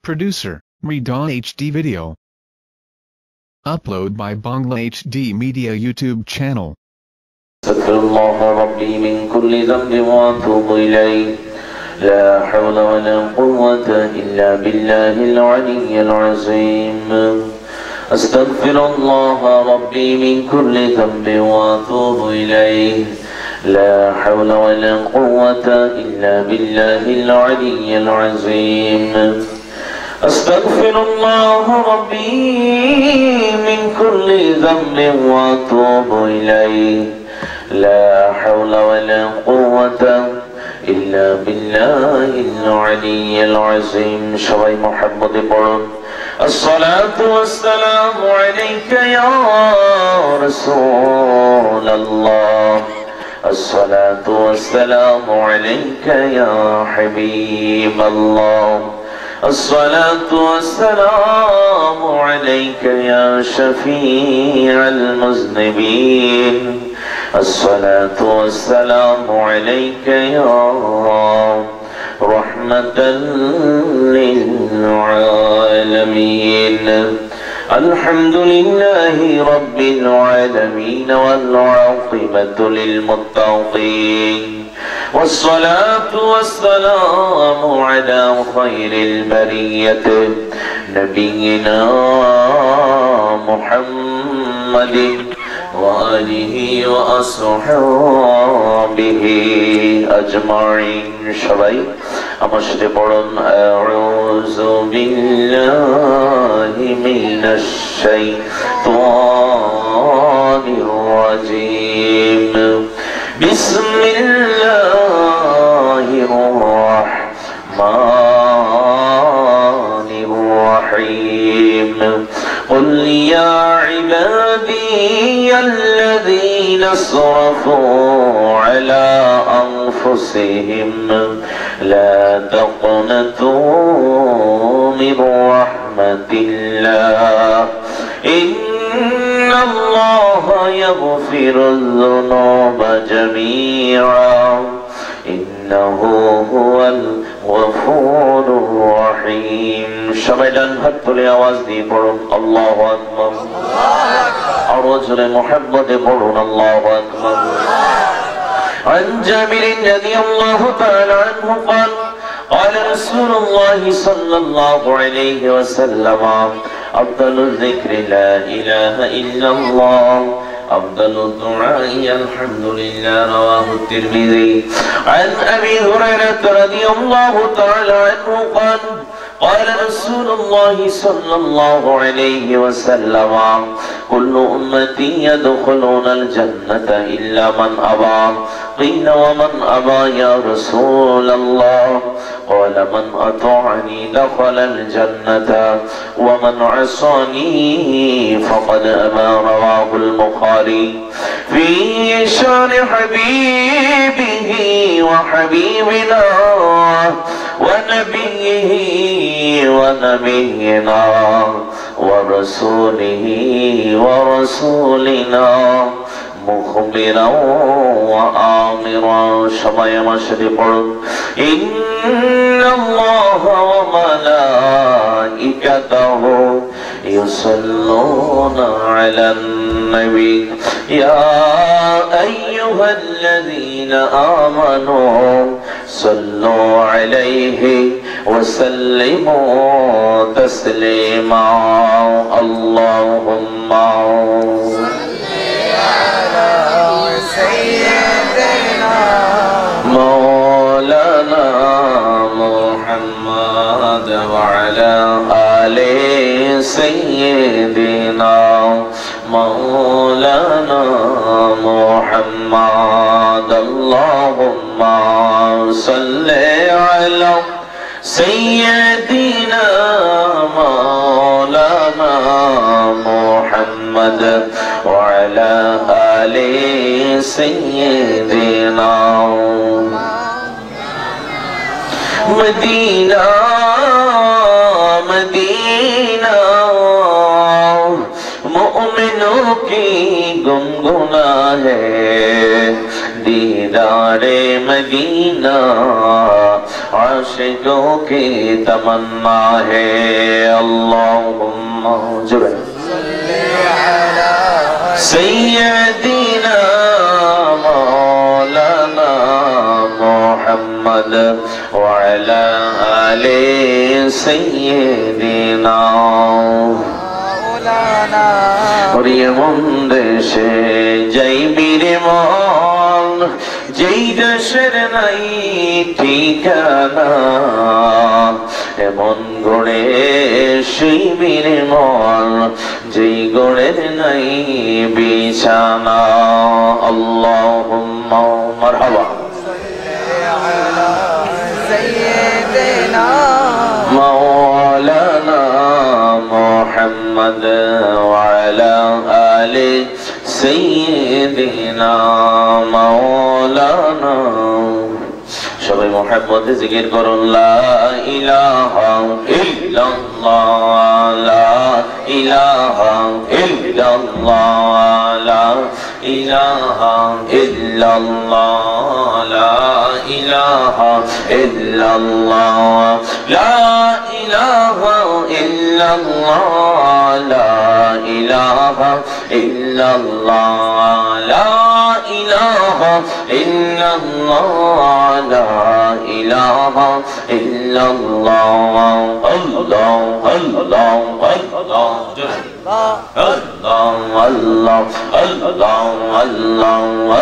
Producer, Rida HD Video. Upload by Bangla HD Media YouTube channel. أستغفر الله ربي من كل ذنب وأتوب إليه لا حول ولا قوة إلا بالله العلي العظيم أستغفر الله ربي من كل ذنب وأتوب إليه لا حول ولا قوة إلا بالله العلي العظيم أستغفر الله ربي من كل ذنب وأتوب إليه لا حول ولا قوة إلا بالله العلي العظيم شوي محمد قرن الصلاة والسلام عليك يا رسول الله الصلاة والسلام عليك يا حبيب الله الصلاة والسلام عليك يا شفيع المذنبين الصلاة والسلام عليك يا رحمة للعالمين الحمد لله رب العالمين والعاقبة للمتقين والصلاة والسلام على خير البرية نبينا محمد وآله وأصحابه أجمعين شبي أمشربون أعوذ بالله من الشيطان الرجيم بسم الله الرحمن الرحيم قل يا عبادي الذين اسرفوا على أنفسهم لا تقنطوا من رحمة الله إن الله يغفر الذنوب جميعا إنه هو الغفور الرحيم شمعدان حتى لأواز دي قرن الله أكبر أرجل محمد قرن الله أكبر عن جابر رضي الله تعالى عنه قال قال رسول الله صلى الله عليه وسلم أفضل الذكر لا إله إلا الله أفضل الدعاء الحمد لله رواه الترمذي عن أبي هريرة رضي الله تعالى عنه قال قال رسول الله صلى الله عليه وسلم كل أمتي يدخلون الجنة إلا من أبى قيل ومن أبى يا رسول الله قال من أطاعني دخل الجنة ومن عصاني فقد أبى رواه البخاري في شان حبيبه وحبيبنا ونبيه ونبينا ورسوله ورسولنا مخبرا وآمرا شبه مشرق إن الله وملائكته يصلون على النبي يا أيها الذين آمنوا صلوا عليه وسلموا تسليما اللهم سيدنا مولانا محمد وعلى آل سيدنا مولانا محمد اللهم صل على سيدنا مولانا محمد وعلى آل سيدنا مدینہ مدینہ مومنوں کی گنگنا ہے دیدار مدینہ आशिकों की तमन्ना है अल्लाहुम्मा सय्यदीना मौलाना मुहम्मद व अला आले सय्यदीना मौलाना और ये मुंदे से जय मेरे मौल जय दशर नहीं ठिकाना এমন গড়ে সেই বীরে মন যেই গড়ের নাই বিছানা আল্লাহুম্মা মারহাবা সাইয়্যিদিনা মাওলানা মুহাম্মদ ওয়া আলা আলি সাইয়্যিদিনা মাওলানা সবাই মুহাম্মদ জিকির করুন লা ইলাহা ইল্লাল্লাহ লা ইলাহা ইল্লাল্লাহ লা ইলাহা ইল্লাল্লাহ লা ইলাহা ইল্লাল্লাহ লা ইলাহা ইল্লাল্লাহ লা ইলাহা ইল্লাল্লাহ লা ইলাহা ইল্লাল্লাহ লা ইলাহা ইল্লাল্লাহ আল্লাহ আল্লাহ আল্লাহ Allah Allah Allah Allah Allah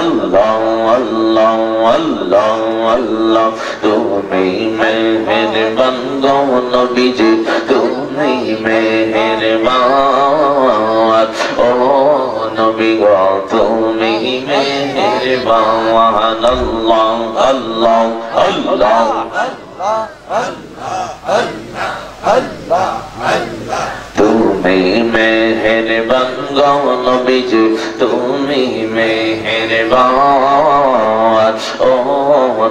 Allah Allah Allah তুমি মেহেরবান গো নবীজি তুমি মেহেরবান ও নবী গো তুমি মেহেরবান আল্লাহ আল্লাহ আল্লাহ তুমি মেহেরবান গো নবীজি তুমি মেহেরবান ও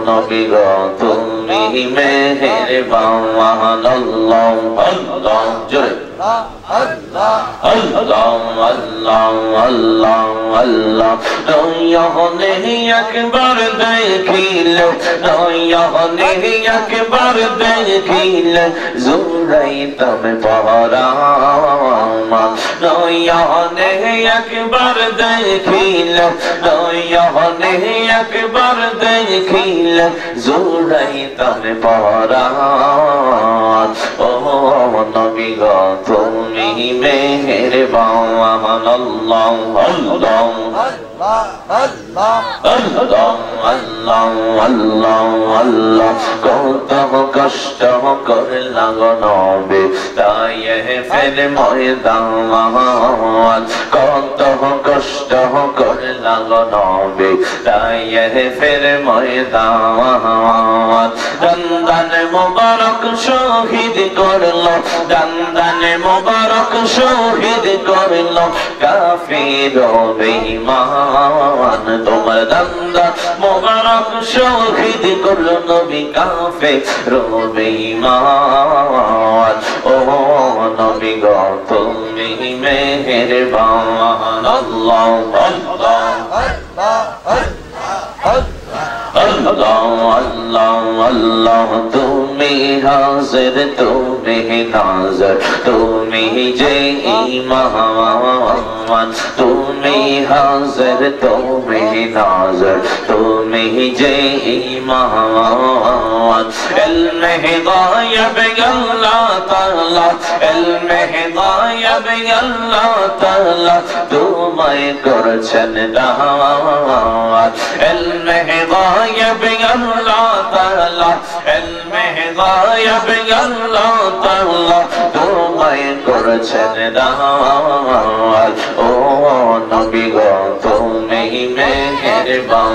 নবী গো তুমি মেহেরবান আল্লাহ আল্লাহ জোরে Allah Allah Allah Allah Allah নয়নে একবার দেখিলে নয়নে একবার দেখিলে জুড়াইতাম পরাম নয়নে একবার দেখিলে নয়নে একবার দেখিলে জুড়াইতাম পরাম ও নবী গো তুমি মেহেরবান আল্লাহ আল্লাহ আল্লাহ আল্লাহ আল্লাহ আল্লাহ আল্লাহ কত কষ্ট করলা গো নবী তাই ফের ময়দান কত কষ্ট করলা গো নবী তাই ফের ময়দান দন্দন মুবারক শহীদ করলো দন্দন মুবারক শহীদ করলো কাফির ও বেঈমান তোমার দন্দন মুবারক শহীদ করলো নবী কাফির ও বেঈমান ও নবী গো তুমি মেহেরবান আল্লাহ আল্লাহ Allah Allah Allah তুমি হাজির তুমি নাজর তুমি যে ইমান তুমি হাজির তুমি নাজর তুমি যে ইমান ইলমে গায়ব আল্লাহ তাআলা ইলমে গায়ব আল্লাহ তাআলা তোমায় করেছেন দাওয়াত ইলমে গায়ব আল্লাহ তাআলা ইলমে গায়ব আল্লাহ তাআলা তোমায় করেছেন দাওয়াত ও নবী গো তুমি মেহেরবান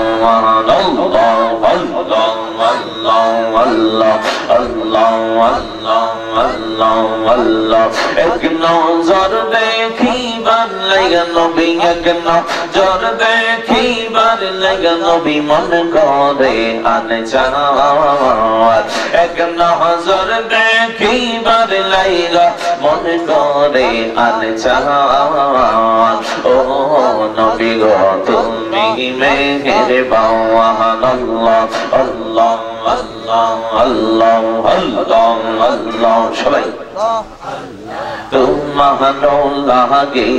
আল্লাহ আল্লাহ আল্লাহ আল্লাহ আল্লাহ আল্লাহ আল্লাহ আল্লাহ এক নজর দেখিবার লাগা নবী এক নজর দেখিবার লাগা নবী মন করে আনচাওয়াত এক নজর দেখিবার লাগা মন করে আনচাওয়াত ও নবী গো তুমি মেহেরবান আল্লাহ আল্লাহ আল্লাহ আল্লাহ আল্লাহ আল্লাহ সবাই তোমারো লাগে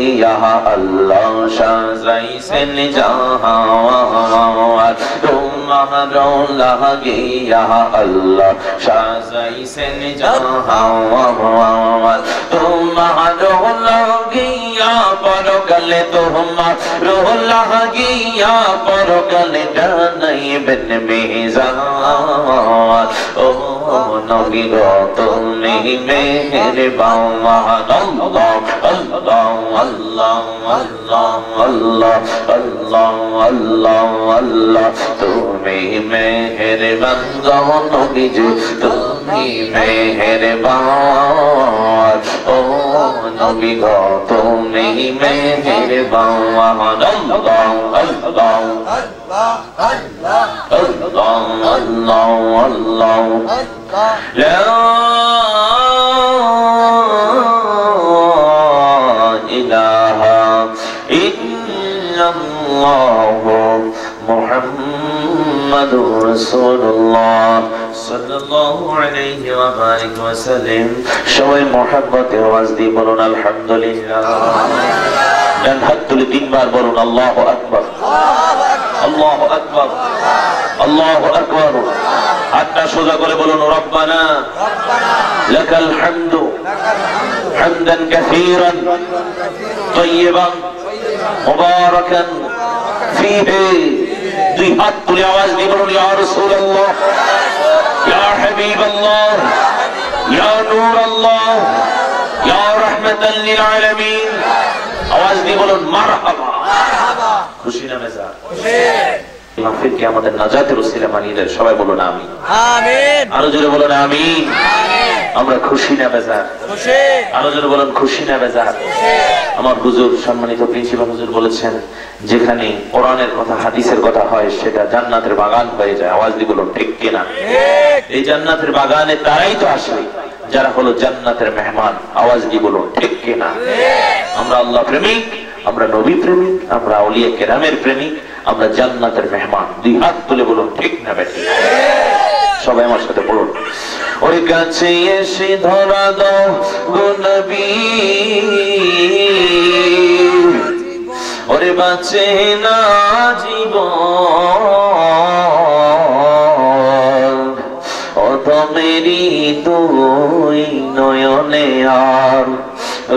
আল্লাহ সাজাইছেন জাহান তোমারো লাগে আল্লাহ সাজাইছেন জাহান তোমারো লাগিয়া পরকালে তোমারো লাগিয়া পরকালে জানাইবেন মিজান ও নবী গো তুমি মেহেরবান আল্লাহ আল্লাহ আল্লাহ আল্লাহ আল্লাহ আল্লাহ আল্লাহ আল্লাহ তুমি মেহেরবান গো নবী তুমি মেহেরবান ও নবী গো তুমি মেহেরবান আল্লাহ আল্লাহ আল্লাহ আল্লাহ আল্লাহ لا إله إلا الله محمد رسول الله صلى الله عليه وبارك وسلم সবাই মহব্বতে আওয়াজ দিয়ে বলুন আলহামদুলিল্লাহ ডান হাত তুলে তিনবার বলুন আল্লাহু আকবার আল্লাহু আকবার আল্লাহু আকবার হাতটা সোজা করে বলুন রব্বানা লাকাল হামদু হামদান কাসীরান তাইয়িবান মুবারাকান ফীহি দুই হাত তুলে আওয়াজ দিয়ে বলুন ইয়া রাসূলুল্লাহ ইয়া হাবিবাল্লাহ ইয়া নূরাল্লাহ ইয়া রাহমাতাল লিল আলামিন আওয়াজ দিয়ে বলুন মারহাবা খুশি না মেজাজ খুশি মাহফিলকে আমাদের নাজাতের ওসিলা বানিয়ে দেন সবাই বলুন আমিন আমিন আরো জোরে বলুন আমিন আমিন আমরা খুশি না বেজার খুশি আরো জোরে বলুন খুশি না বেজার খুশি আমার হুজুর সম্মানিত প্রিন্সিপাল হুজুর বলেছেন যেখানে কোরআনের কথা হাদিসের কথা হয় সেটা জান্নাতের বাগান হয়ে যায় আওয়াজ দিয়ে বলুন ঠিক কি না ঠিক এই জান্নাতের বাগানে তারাই তো আসে যারা হলো জান্নাতের মেহমান আওয়াজ দিয়ে বলুন ঠিক কি না ঠিক আমরা আল্লাহ প্রেমিক আমরা নবী প্রেমিক আমরা আউলিয়া কেরামের প্রেমিক আমরা জান্নাতের মেহমান দুই হাত তুলে বলুন ঠিক না বেঠিক সবাই আমার সাথে বলুন ওই কাছে এসে ধরা দাও গো নবী ওরে বাঁচে না জীবন অধমেরি তুই নয়নে আর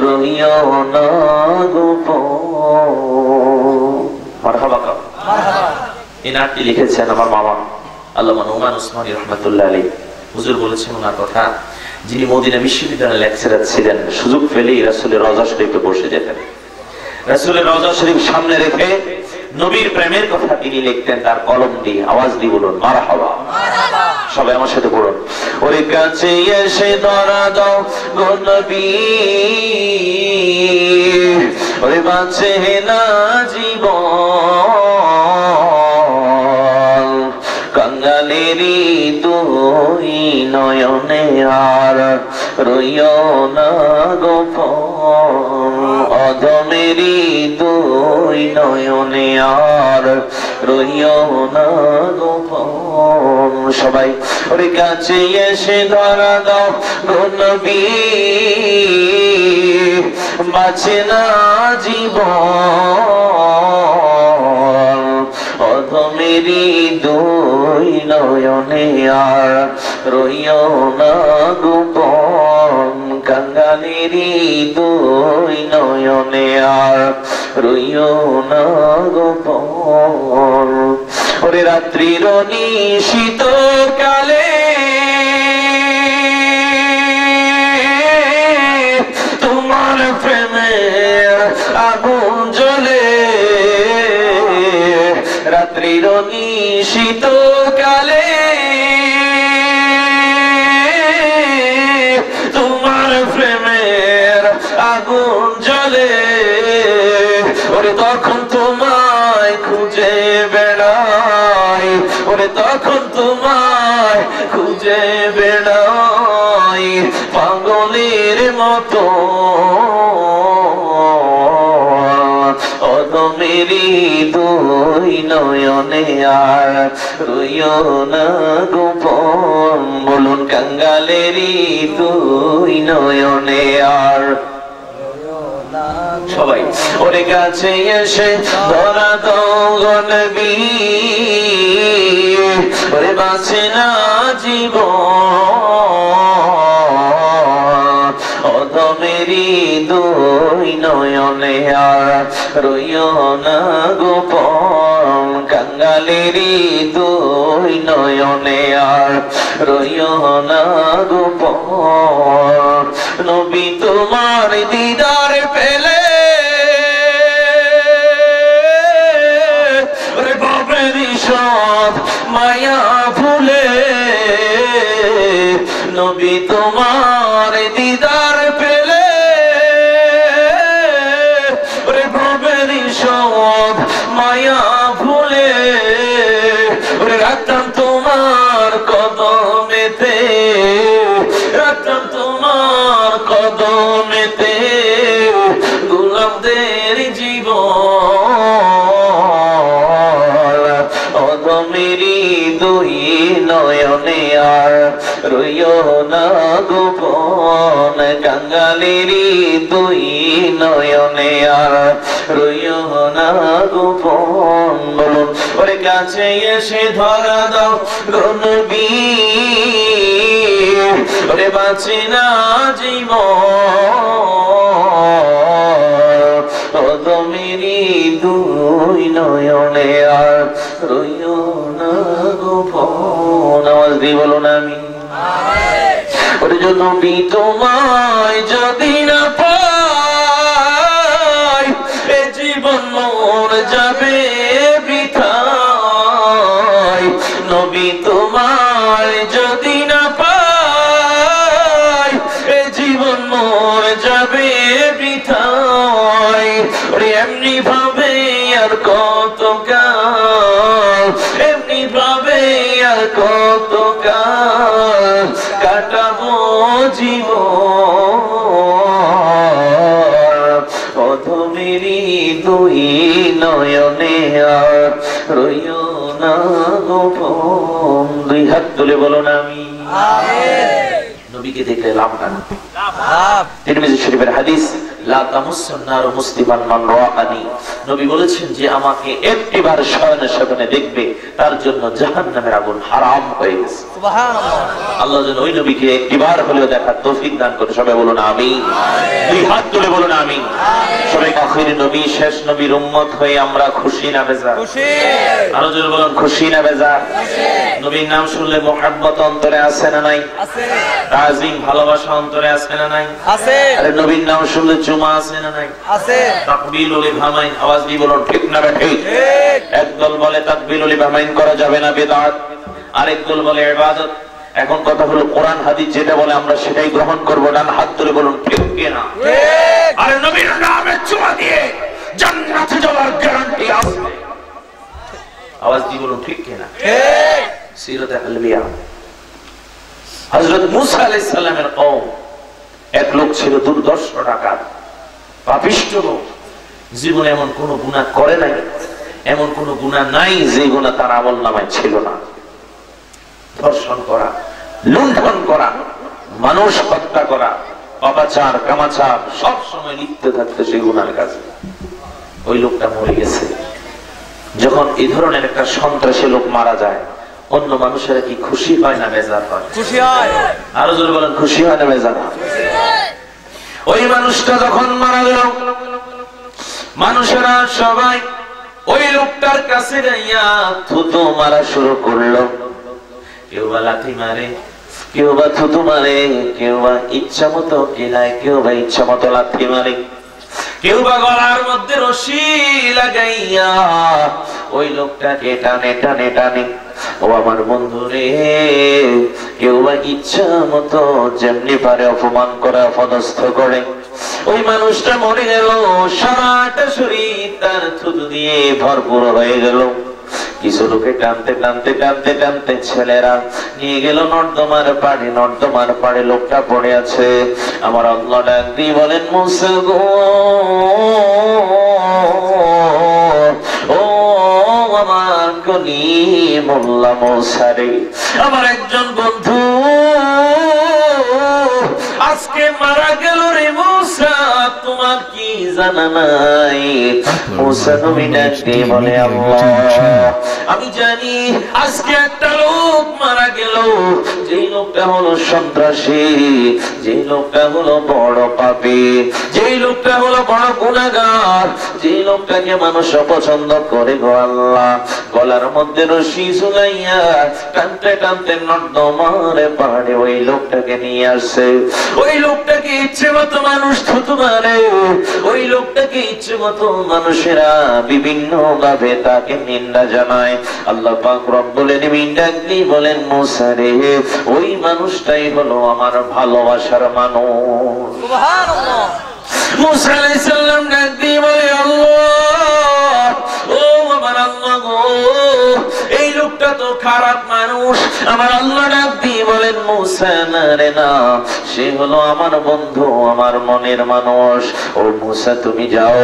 রইও না গোপন মারহাবা মারহাবা এই নাটটি লিখেছেন আমার মামা আল্লামা নোমান উসমানী রহমাতুল্লাহ আলাইহি হুজুর বলেছেন ওনার কথা যিনি মদিনা বিশ্ববিদ্যালয়ের লেকচারার ছিলেন সুযোগ পেলেই রাসূলের রওজা শরীফে বসে যেতেন রাসূলের রওজা শরীফ সামনে রেখে নবীর প্রেমের কথা তিনি লিখতেন তার কলম দিয়ে আওয়াজ দিয়ে বলুন মারহাবা মারহাবা সবাই আমার সাথে বলুন ওরে কাছে এসে ধরা দাও গো নবী ওরে বাঁচে না জীবন কাঙ্গালেরি তুই নয়নে আর রইও না গোপন অধমেরি তুই নয়নে আর রইও না গোপন সবাই ওরে কাছে এসে ধরা দাও গো নবী বাঁচে না জীবন অধমেরি দুই নয়নে আর রইও না গোপন কাঙ্গালেরি দুই নয়নে আর রইও না গোপন ওরে রাত্রির নিশীত কালে তোমার প্রেমের আগুন জ্বলে রাত্রির নিশীত কালে তোমার প্রেমের আগুন জ্বলে ওরে তখন তোমায় খুঁজে বেড়াই ওরে তখন তোমায় খুঁজে বেড়াই পাগলের মতো অধমেরি দুই দুই নয়নে আর রইও না গোপন, বলুন কাঙ্গালেরই দুই নয়নে আর। সবাই ওরে কাছে এসে ধরা দাও নবী, ওরে বাঁচে না জীবন, অধমেরই দুই নয়নে আর রইও না গোপন, কাঙ্গালেরই দুই নয়নে আর রইও না গোপন। নবী তোমার দিদার পেলে রে বাবেরি সব মায়া ভুলে, নবী তোমার দিদার পেলে রে বাবেরি সব মায়া ভুলে, রাখতাম তোমার কদমেতে, রাখতাম তোমার কদমেতে গোলামদের জীবন, অধমেরই দুই নয়নে আর রইও না গোপন, কাঙ্গালেরই দুই নয়নে আর রইও না গোপন, বলুন ওরে কাছে এসে ধরা দাও গো নবী, ওরে বাঁচে না জীবন, অধমেরই দুই নয়নে আর রইও না গোপন। আওয়াজ দিয়ে বলুন আমিন। ওরে নবী তোমায় যদি না পাই, এ জীবন মোর যাবে বৃথায়, নবী তোমায় যদি না পাই, এ জীবন মোর যাবে বৃথায়, ওরে এমনি ভাবে আর কত কাল, এমনি ভাবে আর কত কাল কাটাবো জীবন, অধমেরই দুই নয়নে আর রইও না গোপন। দুই হাত তুলে বলুন আমি। নবীকে দেখলে লাভ না? তিরমিজি শরীফের হাদিস, লা তামুসসুন নারু মুসলিমান মান রাআনি, নবী বলেছেন যে আমাকে একটিবার শয়নে শয়নে দেখবে তার জন্য জাহান্নামের আগুন হারাম হয়ে গেছে। সুবহানাল্লাহ। আল্লাহ যেন ওই নবীকে একটিবার হলেও দেখার তৌফিক দান করে। সবাই বলুন আমিন। দুই হাত তুলে বলুন আমিন। সবাই আখির নবী শেষ নবীর উম্মত হয়ে আমরা খুশি না বেজার? খুশি। আরো জোরে বলুন খুশি না বেজার? খুশি। নবীর নাম শুনলে মুহাব্বত অন্তরে আছে না নাই? আছে। তাজিম ভালোবাসা অন্তরে আছে না নাই? আছে। আরে নবীর নাম শুনলে চুমা আছে না নাই? আছে। তাকবীরুল ইবহামাইন, আওয়াজ দিয়ে বলুন ঠিক না ঠিক? ঠিক। একদল বলে তাকবীরুল ইবহামাইন করা যাবে না, বিদআত। আরেক দল বলে ইবাদত। এখন কথা হলো কোরআন হাদিস যেটা বলে আমরা সেটাই গ্রহণ করব। ডান হাত তুলে বলুন ঠিক কি না? ঠিক। আরে নবীর নামে চুমা দিয়ে জান্নাতে যাওয়ার গ্যারান্টি আছে। আওয়াজ দিয়ে বলুন ঠিক কি না? ঠিক। সিরাতে আলবিয়া, হযরত মুসা আলাইহিস সালামের কওম, এক লোক ছিল দুর্দর্শ ডাকাত, পাপিষ্ঠ লোক, জীবনে এমন কোন গুনাহ করে নাই, এমন কোন গুনাহ নাই যে গুনাহ তার আমলনামায় ছিল না। ধর্ষণ করা, লুণ্ঠন করা, মানুষ হত্যা করা, পাপাচার কামাচার সব সময় লিপ্ত থাকতো সেই গুনার কাজে। ওই লোকটা মরে গেছে। যখন এই ধরনের একটা সন্ত্রাসী লোক মারা যায়, অন্য মানুষেরা কি খুশি হয় না বেজার হয়? খুশি হয়। আরো জোরে বলেন খুশি হয় না বেজার হয়? ওই মানুষটা যখন মারা গেল, মানুষেরা সবাই ওই লোকটার কাছে যাইয়া থুতু মারা শুরু করলো। কেউ বা লাঠি মারে, কেউ বা থুতু মারে, কেউ বা ইচ্ছা মতো কিলায়, কেউ বা ইচ্ছা মতো লাঠি মারে, কেউ বা গলার মধ্যে রশি লাগাইয়া ওই লোকটাকে টানে টানে টানে। ও আমার বন্ধু রে, কেউ বা ইচ্ছা মতো যেমনি পারে অপমান করে, অপদস্থ করে। ওই মানুষটা মরে গেল, সারাটা শরীর তার থুতু দিয়ে ভরপুর হয়ে গেল। কিছু লোকে টানতে টানতে টানতে টানতে ছেলেরা নিয়ে গেল নর্দমার পাড়ে। নর্দমার পাড়ে লোকটা পড়ে আছে। আমার আল্লাহ ডাক দিয়ে বলেন, মুসা গো, ও কলিমুল্লাহ মূসা রে, আমার একজন বন্ধু আজকে মারা গেল রে মূসা, তোমার কি জানা নাই? মূসা নবী ডাক দিয়ে বলে, আল্লাহ আমি জানি আজকে একটা লোক মারা গেল, যেই লোকটা হলো সন্ত্রাসী, যেই লোকটা হলো বড় পাপী, যেই লোকটা হলো বড় গুনাহগার, যেই লোকটাকে মানুষ অপছন্দ করে গো আল্লাহ। গলার মধ্যে রশি ঝুলাইয়া টানতে টানতে নর্দমারে পাহাড়ে ওই লোকটাকে নিয়ে আসে। ওই লোকটাকে ইচ্ছে মতো মানুষ থুতু মারে, ওই লোকটাকে ইচ্ছে মতো মানুষেরা বিভিন্ন ভাবে তাকে নিন্দা জানায়। আল্লাহ পাক রব্বুল আলামিন ডাক দিয়ে বলেন, মূসা রে, ওই মানুষটাই হলো আমার ভালোবাসার মানুষ। সুবহানাল্লাহ। মূসা আলাইহিস সালাম ডাক দিয়ে বলে, আল্লাহ, ও আমার আল্লাহ গো, এই লোকটা তো খারাপ মানুষ। আমার আল্লাহ ডাক দিয়ে বলেন, মূসা না রে না, সে হলো আমার বন্ধু, আমার মনের মানুষ। ও মূসা তুমি যাও,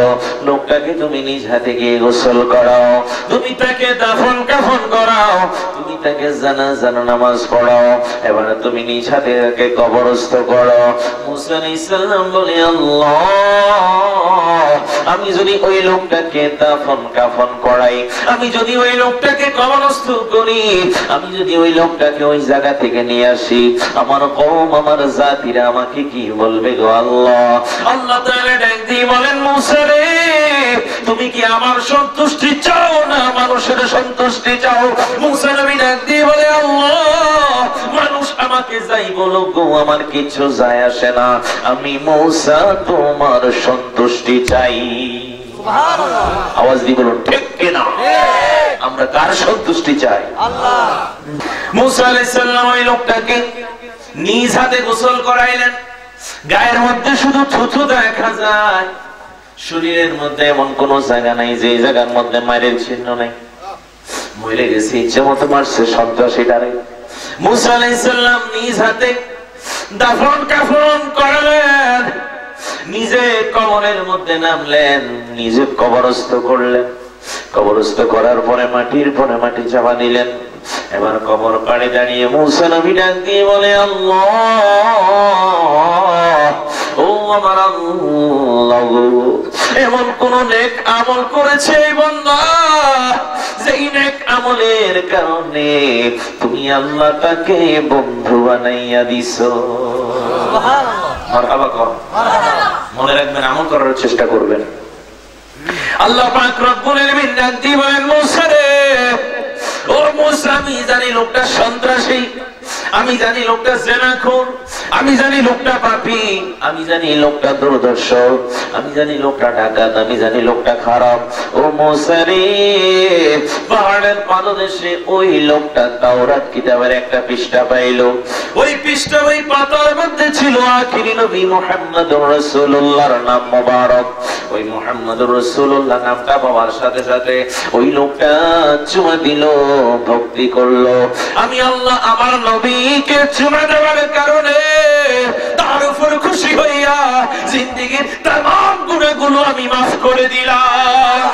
লোকটাকে তুমি নিজ হাতে গিয়ে গোসল করাও, তুমি তাকে দাফন কাফন করাও, তুমি তাকে জানাজা নামাজ পড়াও, এবারে তুমি নিজ হাতে তাকে কবরস্থ করো। মূসা আলাইহিস সালাম বলে, আল্লাহ, আমি যদি ওই লোকটাকে দাফন কাফন করাই, আমি যদি ওই লোকটাকে কবরস্থ করি, আমি যদি ওই লোকটাকে ওই জায়গা থেকে নিয়ে আসি, আমার কওম আমার জাতিরা আমাকে কি বলবে গো আল্লাহ? আল্লাহ তাআলা ডাক দিয়ে বলেন, মূসা রে, তুমি কি আমার সন্তুষ্টি চাও না মানুষের সন্তুষ্টি চাও? মূসা নবী ডাক দিয়ে বলে, আল্লাহ, মানুষ আমাকে যাই বলুক গো, আমার কিছু যায় আসে না, আমি মূসা তোমার সন্তুষ্টি চাই। সুবহানাল্লাহ। আওয়াজ দিয়ে বলুন ঠিক কিনা? আমরা কার সন্তুষ্টি চাই? আল্লাহ। মূসা আলাইহিস সালাম ওই লোকটাকে নিজ হাতে গোসল করাইলেন। গায়ের মধ্যে শুধু থুথু দেখা যায়, শরীরের মধ্যে এমন কোন জায়গা নাই যে জায়গার মধ্যে মায়ের চিহ্ন নাই। মরে গেছে, ইচ্ছে মতো মারছে সন্ত্রাসীটারে। মূসা আলাইহিস সালাম নিজ হাতে দাফন কাফন করালেন, নিজে কবরের মধ্যে নামলেন, নিজে কবরস্থ করলেন। কবরস্থ করার পরে মাটির পরে মাটি চাপা দিলেন। এবার কবর পাড়ে দাঁড়িয়ে মূসা নবী ডাক দিয়ে বলে, আল্লাহ, ও আমার আল্লাহ, এমন কোন নেক আমল করেছে এই বান্দা, যেই নেক আমলের কারণে তুমি আল্লাহ তাকে বন্ধু বানাইয়া দিছো। সুবহানাল্লাহ। মারহাবা কর। মারহাবা। মনে রাখবেন, আমল করার চেষ্টা করবেন। আল্লাহ পাক রব্বুল আলামিন ডাক দিয়ে বলেন, মূসা রে, ও মূসা, আমি জানি লোকটা সন্ত্রাসী, আমি জানি লোকটা জিনাখোর, আমি জানি লোকটা পাপী, আমি জানি লোকটা দুর্দর্শ, আমি জানি লোকটা ডাকাত, আমি জানি লোকটা খারাপ। ও মূসা রে, পাহাড়ের পাদদেশে ওই লোকটা তাওরাত কিতাবের একটা পৃষ্ঠা পাইলো। ওই পৃষ্ঠা, ওই পাতার মধ্যে ছিল আখিরি নবী মুহাম্মদুর রাসূলুল্লাহর নাম মোবারক। ওই মুহাম্মদুর রাসূলুল্লাহ নামটা পাওয়ার সাথে সাথে ওই লোকটা চুমা দিল, ভক্তি করলো। আমি আল্লাহ আমার নবীকে চুমা দেওয়ার কারণে তার উপর খুশি হইয়া জিন্দেগীর तमाम গুনাহগুলো আমি মাফ করে দিলাম।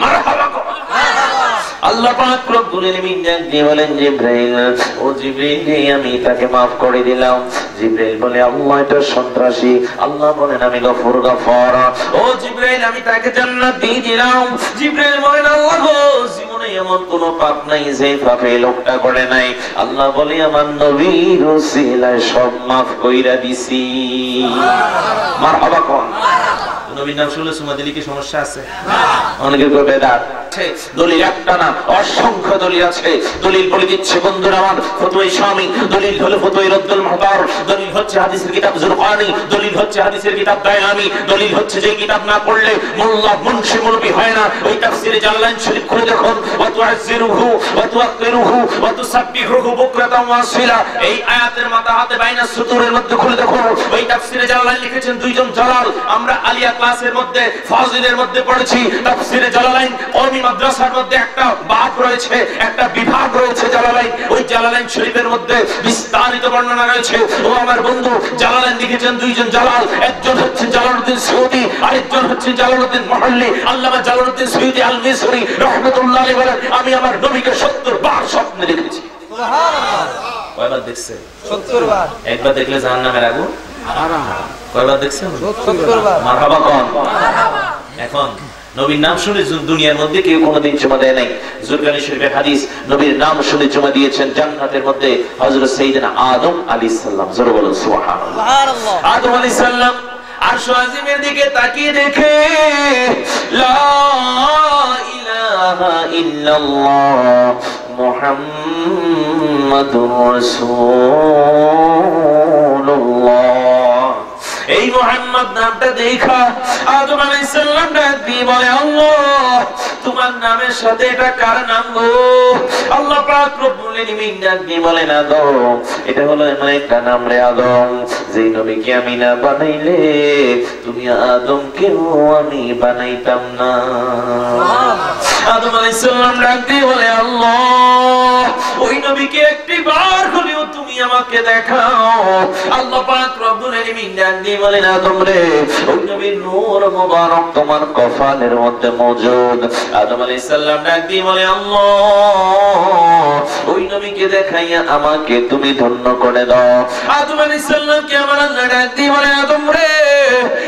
মারহাবা। আল্লাহ পাক রব্বুল আলামিন ডাক দিয়ে বলেন, জিবরাইল, ও জিবরাইল, আমি তাকে মাফ করে দিলাম। জিবরাইল বলে, আল্লাহ এটা সন্ত্রাসী। আল্লাহ বলেন, আমি গফুর গফার। ও জিবরাইল, আমি তাকে জান্নাত দিয়ে দিলাম। জিবরাইল বলেন, আল্লাহ গো, জীবনে এমন কোন পাপ নাই যে পাপে লোকটা করে নাই। আল্লাহ বলে, আমার নবীর ওসিলায় সব মাফ কইরা দিছি। মারহাবা কোন? নবীর নাম শুনলে সুমা দিলে কি সমস্যা আছে? অনেকে কবে দাঁত দলিল একটা না, অসংখ্য দলিল আছে। দলিল বলে দিচ্ছে বন্ধুরা আমার, ফতোয়া স্বামী, দলিল হলো ফতোয়া রদ্দুল মুহতার, দলিল হচ্ছে হাদিসের কিতাব জুরকানি, দলিল হচ্ছে হাদিসের কিতাব দায়ামি, দলিল হচ্ছে যে কিতাব না পড়লে মোল্লা মুন্সি মুলবি হয় না। ওই তাফসীরে জালালাইন শরীফ খুলে দেখুন, ওয়া তুআজ্জিরুহু ওয়া তুআক্কিরুহু ওয়া তুসাব্বিহুহু বুকরাতান ওয়া আসিলা। এই আয়াতের মাথা হাতে বাইনা সুতুরের মধ্যে খুলে দেখুন, ওই তাফসীরে জালালাইন লিখেছেন দুইজন জালাল। আমরা আলিয়া ক্লাসের মধ্যে ফাজিলের মধ্যে পড়েছি তাফসীরে জালালাইন কওমি নবী মাদ্রাসার মধ্যে একটা বাব রয়েছে, একটা বিভাগ রয়েছে জালালাইন। ওই জালালাইন শরীফের মধ্যে বিস্তারিত বর্ণনা রয়েছে। ও আমার বন্ধু, জালালাইন লিখেছেন দুইজন জালাল, একজন হচ্ছে জালালউদ্দিন সৈয়দী, আরেকজন হচ্ছে জালালউদ্দিন মুহাল্লি। আল্লামা জালালউদ্দিন সৈয়দী আল মিসরি রাহমাতুল্লাহ আলাইহি বলেন, আমি আমার নবীকে 70 বার স্বপ্নে দেখেছি। সুবহানাল্লাহ। কয়বার দেখছে? 70 বার। একবার দেখলে জাহান্নামের আগুন হারাম। কয়বার দেখছেন? 70 বার। মারহাবা কোন? মারহাবা। এখন নবীর নাম শুনে দুনিয়ার মধ্যে কেউ কোনোদিন চুমা দেয় নাই। জুরকানি শরীফের হাদিস, নবীর নাম শুনে চুমা দিয়েছেন জান্নাতের মধ্যে হযরত সাইয়েদনা আদম আলাইহিস সালাম। জোরে বলুন সুবহানাল্লাহ। সুবহানাল্লাহ। আদম আলাইহিস সালাম আরশ আজিমের দিকে তাকিয়ে দেখে লা ইলাহা ইল্লাল্লাহ মুহাম্মাদুর রাসূলুল্লাহ, এই মুহাম্মদ নামটা দেখা আদম আলাইহিস সালাম ডাক দিয়ে বলে, আল্লাহ তোমার নামের সাথে এটা কার নাম গো? আল্লাহ পাক রব্বুল আলামিন ডাক দিয়ে বলেন, আদম এটা হলো এমন একটা নাম রে আদম, যেই নবীকে আমি না বানাইলে তুমি আদমকেও আমি বানাইতাম না। আদম আলাইহিস সালাম ডাক দিয়ে বলে, আল্লাহ ওই নবীকে একটি বার হলেও তুমি আমাকে দেখাও। আল্লাহ পাক রব্বুল আলামিন ডাক দিয়ে বলেন, আদম রে ওই নবীর নূর মোবারক তোমার কফালের মধ্যে মওজুদ। আদম আলাইহিস সালাম ডাক দিয়ে বলে, আল্লাহ ওই নবীকে দেখাইয়া আমাকে তুমি ধন্য করে দাও। আদম আলাইহিস সালামকে আমার আল্লাহ ডাক দিয়ে বলে, আদম রে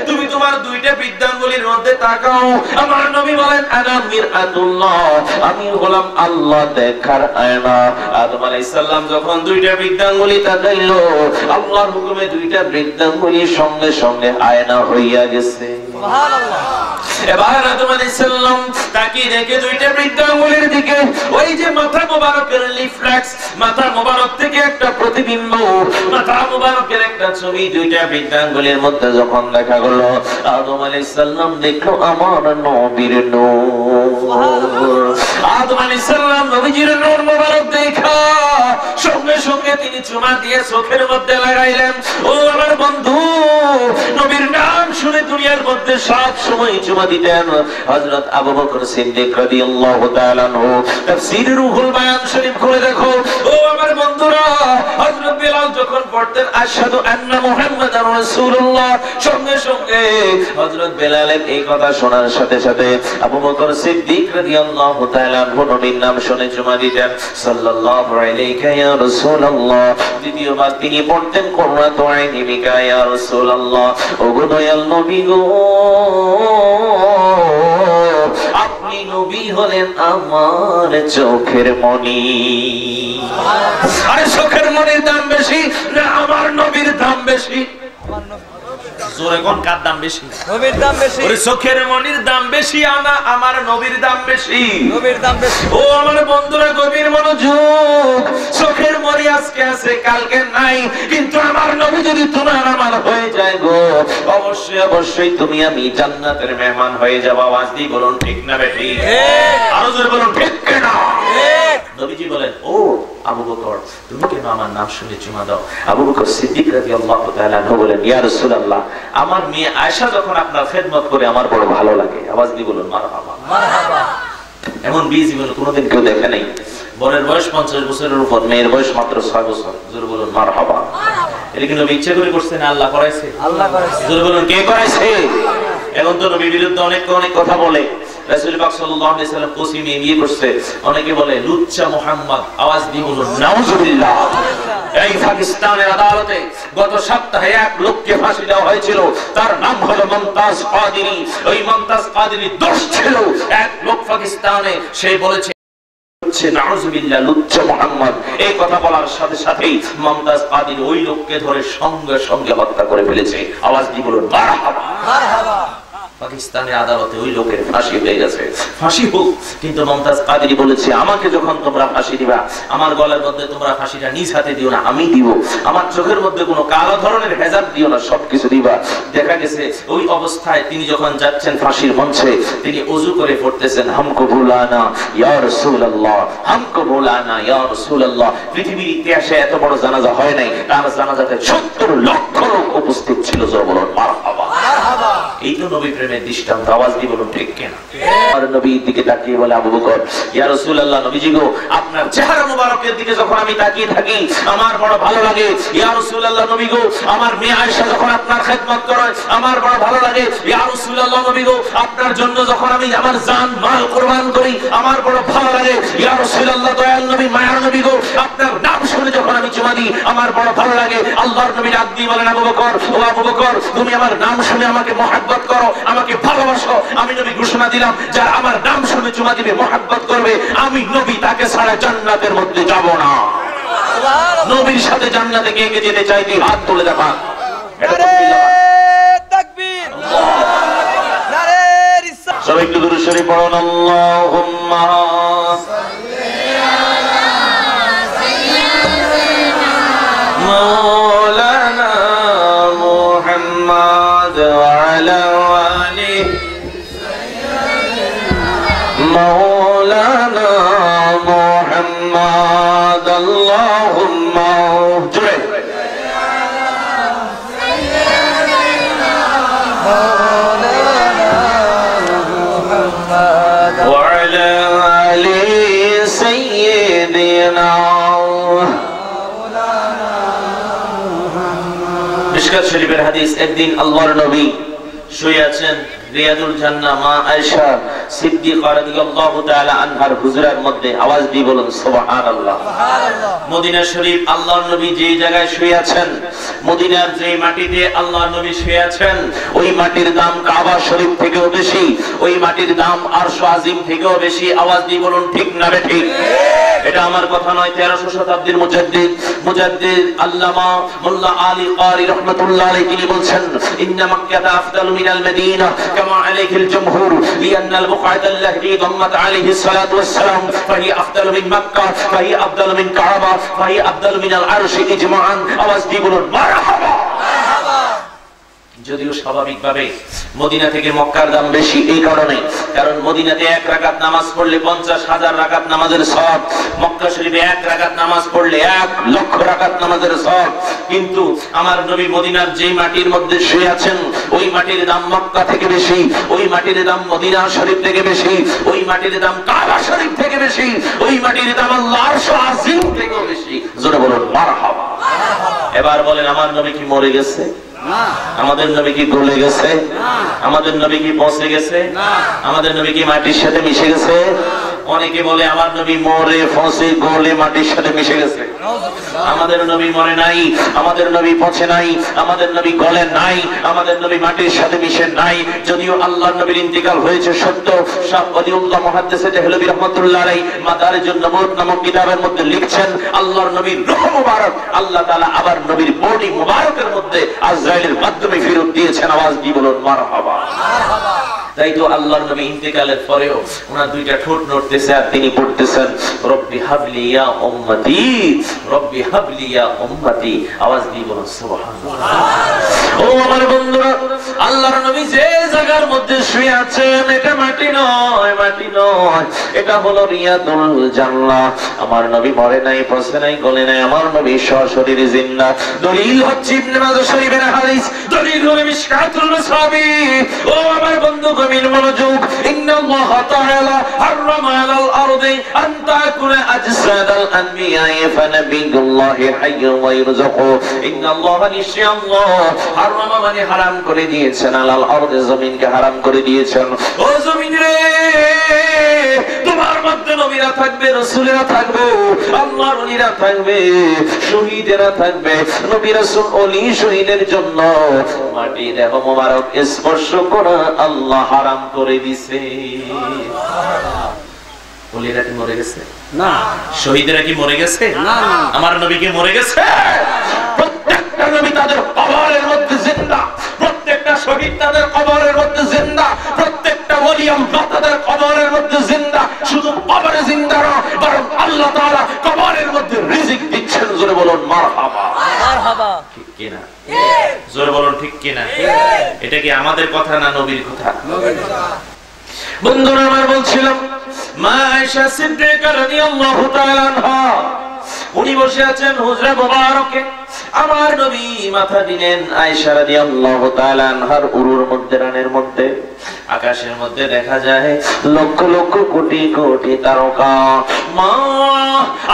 তুমি তোমার দুইটা বৃদ্ধাঙ্গুলির মধ্যে তাকাও। আমার নবী বলেন, আনা মিরআতুল্লাহ, আমি হলাম আল্লাহ দেখার আয়না। আদম আলাইহিস সালাম যখন দুইটা বৃদ্ধাঙ্গুলি তাকাইলো, আল্লাহর হুকুমে দুইটা বৃদ্ধাঙ্গুলি সঙ্গে সঙ্গে আয়না হইয়া গেছে। সুবহানাল্লাহ। এবার আদম আলাইহিস সালাম তাকিয়ে দেখে দুইটা বৃদ্ধাঙ্গুলির দিকে, ওই যে মাথা মোবারকের রিফ্লেক্স, মাথা মোবারক থেকে একটা প্রতিবিম্ব, মাথা মোবারকের একটা ছবি দুইটা বৃদ্ধাঙ্গুলির মধ্যে যখন দেখা গেল, আদম আলাইহিস সালাম দেখলো আমার নবীর নূর। আদম আলাইহিস সালাম নবীজির নূর মোবারক দেখা সঙ্গে সঙ্গে তিনি চুমা দিয়ে চোখের মধ্যে লাগাইলেন। ও আমার বন্ধু, নবীর নাম শুনে দুনিয়ার মধ্যে সব সময় চুমা দিতেন হযরত আবু বকর সিদ্দিক রাদিয়াল্লাহু তাআলা আনহু। তাফসীর রুহুল বায়ান শরীফ খুলে দেখো। ও আমার বন্ধুরা, হযরত বিলাল যখন পড়তেন আশহাদু আন্না মুহাম্মাদার রাসূলুল্লাহ, সঙ্গে সঙ্গে হযরত বিলালের এই কথা শোনার সাথে সাথে আবু বকর সিদ্দিক রাদিয়াল্লাহু তাআলা আনহু নবীর নাম শুনে চুমা দিতেন, সাল্লাল্লাহু আলাইকা ইয়া রাসূলুল্লাহ। দ্বিতীয়বার তিনি পড়তেন কুররাতু আইনি বিকা ইয়া রাসূলুল্লাহ, ওগো দয়াল নবী গো, আপনি নবী হলেন আমার চোখের মণি। আরে চোখের মণির দাম বেশি না আমার নবীর দাম বেশি? জোরে কোন কার দাম বেশি? নবীর দাম বেশি। ওরে চোখের মণির দাম বেশি না আমার নবীর দাম বেশি? নবীর দাম বেশি। ও আমার বন্ধুরা গভীর মনোযোগ, চোখের মণি আজকে আছে কালকে নাই, কিন্তু আমার নবী যদি তোমার আমার হয়ে যায় গো, অবশ্যই অবশ্যই তুমি আমি জান্নাতের মেহমান হয়ে যাবো। আওয়াজ দিয়ে বলুন ঠিক না বেঠি? আরো জোরে বলুন ঠিক কিনা? নবীজি বলেন, ও আবু বকর তুমি কেন আমার নাম শুনে চুমা দাও? আবু বকর সিদ্দিক রাদিয়াল্লাহু তাআলা আনহু বলেন, ইয়া রাসূলুল্লাহ আমার মেয়ে আয়েশা যখন আপনার খেদমত করে আমার বড় ভালো লাগে। আওয়াজ দিয়ে বলুন মারহাবা। মারহাবা। এমন বিয়ে জীবনে কোনোদিন কেউ দেখে নাই। বরের বয়স 50 বছরের উপর, মেয়ের বয়স মাত্র 6 বছর। জোরে বলুন মারহাবা। এটা কি নবী ইচ্ছা করে করছেন না আল্লাহ করাইছে? আল্লাহ করাইছে। জোরে বলুন কে করাইছে? এখন তো নবীর বিরুদ্ধে অনেক কথা বলে। রাসূল পাক সাল্লাল্লাহু আলাইহি সাল্লাম কোসিমে বিয়ে করছে, অনেকে বলে লুচ্চা মুহাম্মদ। আওয়াজ দিয়ে বলুন নাউজুবিল্লাহ। এই পাকিস্তানের আদালতে গত সপ্তাহে এক লোককে ফাঁসি দেওয়া হয়েছিল, তার নাম হলো মুমতাজ কাদিরি। ওই মুমতাজ কাদিরি দোষ ছিল এক লোক পাকিস্তানে, সে বলেছে নাউজুবিল্লাহ লুচ্চা মুহাম্মদ। এই কথা বলার সাথে সাথেই মুমতাজ কাদিরি ওই লোককে ধরে সঙ্গে সঙ্গে হত্যা করে ফেলেছে। আওয়াজ দিয়ে বলুন মারহাবা। মারহাবা। পাকিস্তানের আদালতে ওই লোকের ফাঁসি হয়ে গেছে। ফাঁসি হোক, কিন্তু মুমতাজ কাদিরি বলেছে আমাকে যখন তোমরা ফাঁসি দিবা, আমার গলার মধ্যে তোমরা ফাঁসিটা নিজ হাতে দিও না, আমি দিব। আমার চোখের মধ্যে কোনো কালো ধরনের হেজাব দিও না, সবকিছু দিবা। দেখা গেছে ওই অবস্থায় তিনি যখন যাচ্ছেন ফাঁসির মঞ্চে, তিনি ওযু করে পড়তেছেন হামকো ভুলানা ইয়া রাসূলুল্লাহ, হামকো ভুলানা ইয়া রাসূলুল্লাহ। পৃথিবীর ইতিহাসে এত বড় জানাজা হয় নাই, তার জানাজাতে 70 লক্ষ লোক উপস্থিত ছিল। জোরে বলুন মারহাবা। মারহাবা। এই তো নবী প্রেমে প্রেমের দৃষ্টান্ত। আওয়াজ দিয়ে বলুন ঠিক কিনা? আর নবীর দিকে তাকিয়ে বলে আবু বকর, ইয়া রাসূলুল্লাহ, নবীজি গো, আপনার চেহারা মুবারকের দিকে যখন আমি তাকিয়ে থাকি আমার বড় ভালো লাগে। ইয়া রাসূলুল্লাহ, নবী গো, আমার মেয়ে আয়েশা যখন আপনার খেদমত করে আমার বড় ভালো লাগে। ইয়া রাসূলুল্লাহ, নবী গো, আপনার জন্য যখন আমি আমার জান মাল কুরবান করি আমার বড় ভালো লাগে। ইয়া রাসূলুল্লাহ, দয়াল নবী, মায়ার নবী গো, আপনার নাম শুনে যখন আমি চুমা দিই আমার বড় ভালো লাগে। আল্লাহর নবী ডাক দিয়ে বলেন, আবু বকর, ও আবু বকর, তুমি আমার নাম শুনে আমাকে মহব্বত করো, আমাকে ভালোবাসো। আমি নবী ঘোষণা দিলাম, যারা আমার নাম শুনে চুমা দিবে, মহব্বত করবে, আমি নবী তাকে ছাড়া জান্নাতের মধ্যে যাব না। নবীর সাথে জান্নাতে কে কে যেতে চাই তুই হাত তুলে দেখা। সবাই একটু দুরূদ শরীফ পড়ুন। আল্লাহুম্মা মাওলানা মুহাম্মদ ওয়া আলা আলি মাওলানা মুহাম্মদ। আল্লাহুম্মা জুড়ে মিশকাত শরীফের হাদিস, একদিন আল্লাহর নবী শুয়ে আছেন রিয়াদুল জান্নাহ মা আয়েশা সিদ্দিকা রাদিয়াল্লাহু তাআলা আনহার হুজরার মধ্যে। আওয়াজ দিয়ে বলুন সুবহানাল্লাহ। মদিনা শরীফ আল্লাহর নবী যেই জায়গায় শুয়ে আছেন, মদিনার যেই মাটিতে আল্লাহর নবী শুয়ে আছেন, ওই মাটির দাম কাবা শরীফ থেকেও বেশি, ওই মাটির দাম আরশ আজিম থেকেও বেশি। আওয়াজ দিয়ে বলুন ঠিক না ঠিক? এটা আমার কথা নয়, 1300 শতাব্দীর মুজাদ্দিদ আল্লামা মোল্লা আলী কারি রাহমাতুল্লাহ আলাইহি তিনি বলছেন, ইন্না মাক্কাতা আফদালু মিনাল মাদিনা কামা আলাইহিল জমহুর লিআন্না আল বুকআত আল্লাতী দাম্মাত আলাইহি সালাতু ওয়াস সালাম ফাহি আফদালু মিন মক্কা ফাহি আফদালু মিন কাবা ফাহি আফদালু মিনাল আরশি ইজমাআন। আওয়াজ দিয়ে বলুন মারহাবা। যদিও স্বাভাবিকভাবে মদিনা থেকে মক্কার দাম বেশি, এই কারণে, কারণ মদিনাতে 1 রাকাত নামাজ পড়লে 50,000 রাকাত নামাজের সওয়াব, মক্কা শরীফে 1 রাকাত নামাজ পড়লে 1 লক্ষ রাকাত নামাজের সওয়াব। কিন্তু আমার নবী মদিনার যেই মাটির মধ্যে শুয়ে আছেন ওই মাটির দাম মক্কা থেকে বেশি, ওই মাটির দাম মদিনা শরীফ থেকে বেশি, ওই মাটির দাম কাবা শরীফ থেকে বেশি, ওই মাটির দাম আল্লাহর আরশ আজিম থেকে বেশি। জোরে বলুন মারহাবা। এবার বলেন, আমার নবী কি মরে গেছে? আমাদের নবী কি গলে গেছে? আমাদের নবী কি পচে গেছে? আমাদের নবী কি মাটির সাথে মিশে গেছে? অনেকে বলে আমার নবী মরে পচে গলে মাটির সাথে মিশে গেছে। আমাদের নবী মরে নাই, আমাদের নবী পচে নাই, আমাদের নবী গলে নাই, আমাদের নবী মাটির সাথে মিশে নাই। যদিও আল্লাহর নবীর ইন্তিকাল হয়েছে সত্য, শাহ ওলিউল্লাহ মুহাদ্দিস দেহলভী রাহমাতুল্লাহ আলাইহি মাদারিজুন নবুওয়াত নামক কিতাবের মধ্যে লিখছেন, আল্লাহর নবীর রূহ মুবারক আল্লাহ তাআলা আবার নবীর বডি মুবারকের মধ্যে আজরাইলের মাধ্যমে ফেরত দিয়েছেন। আওয়াজ দিয়ে বলুন মারহাবা। তাই তো আল্লাহর নবী ইন্তেকালের পরেও ওনার দুইটা ঠোঁট নড়তেছে আর তিনি পড়তেছেন, রব্বি হাবলি ইয়া উম্মতি, রব্বি হাবলি ইয়া উম্মতি। আওয়াজ দিয়ে বলুন সুবহানাল্লাহ। ও আমার বন্ধুরা, আল্লাহর নবী যে জায়গার মধ্যে শুয়ে আছেন এটা মাটি নয়, মাটি নয়, এটা হলো রিয়াদুল জান্নাহ। আমার নবী মরে নাই, পচে নাই, গলে নাই, আমার নবী সশরীরে জিন্দা। দলিল হচ্ছে ইবনে মাজাহ শরীফের হাদিস, দলিল হলো মিশকাতুল মাসাবিহ। ও আমার বন্ধু গভীর মনোযোগ, ইন্নাল্লাহ তাআলা হারামা আলাল আরদি আন তাকুনা আজসাদাল আনবিয়া ফানাবিয়ুল্লাহি হাইয়্যুন ওয়া ইরযাকু। ইন্নাল্লাহ নিশ্চয়ই হারামা মানে হারাম করে দিয়েছেন, আলাল আরদি জমিনকে হারাম করে দিয়েছেন। ও জমিন রে, তোমার মধ্যে নবীরা থাকবে, রাসূলেরা থাকবে, আল্লাহর ওলিরা থাকবে, শহীদেরা থাকবে। নবী রাসূল ওলি শহীদের জন্য মাটি দেহ মোবারক স্পর্শ করা আল্লাহ হারাম করে দিয়েছে। ওলিরা কি মরে গেছে? না। শহীদেরা কি মরে গেছে? না। আমার নবী কি মরে গেছে? প্রত্যেকটা নবী তাদের কবরের মধ্যে জিন্দা, প্রত্যেকটা শহীদ তাদের কবরের মধ্যে জিন্দা, প্রত্যেকটা ওলি আল্লাহ তাদের কবরের মধ্যে জিন্দা। শুধু কবরে জিন্দা না, বরং আল্লাহ তাআলা কবরের মধ্যে রিজিক দিচ্ছেন। জোরে বলুন মারহাবা। মারহাবা। ঠিক কি না? জোরে বলুন ঠিক কি না? এটা কি আমাদের কথা না নবীর কথা? নবীর কথা। বন্ধুরা আমার বলছিলাম, মা আয়েশা সিদ্দিকা রাদিয়াল্লাহু তাআলা আনহা উনি বসে আছেন হুজরা মুবারকে। আমার নবী মাথা দিলেন আয়েশা রাদিয়াল্লাহু তাআলা আনহার উরুর মধ্যে, রানের মধ্যে। আকাশের মধ্যে দেখা যায় লক্ষ লক্ষ কোটি কোটি তারকা। মা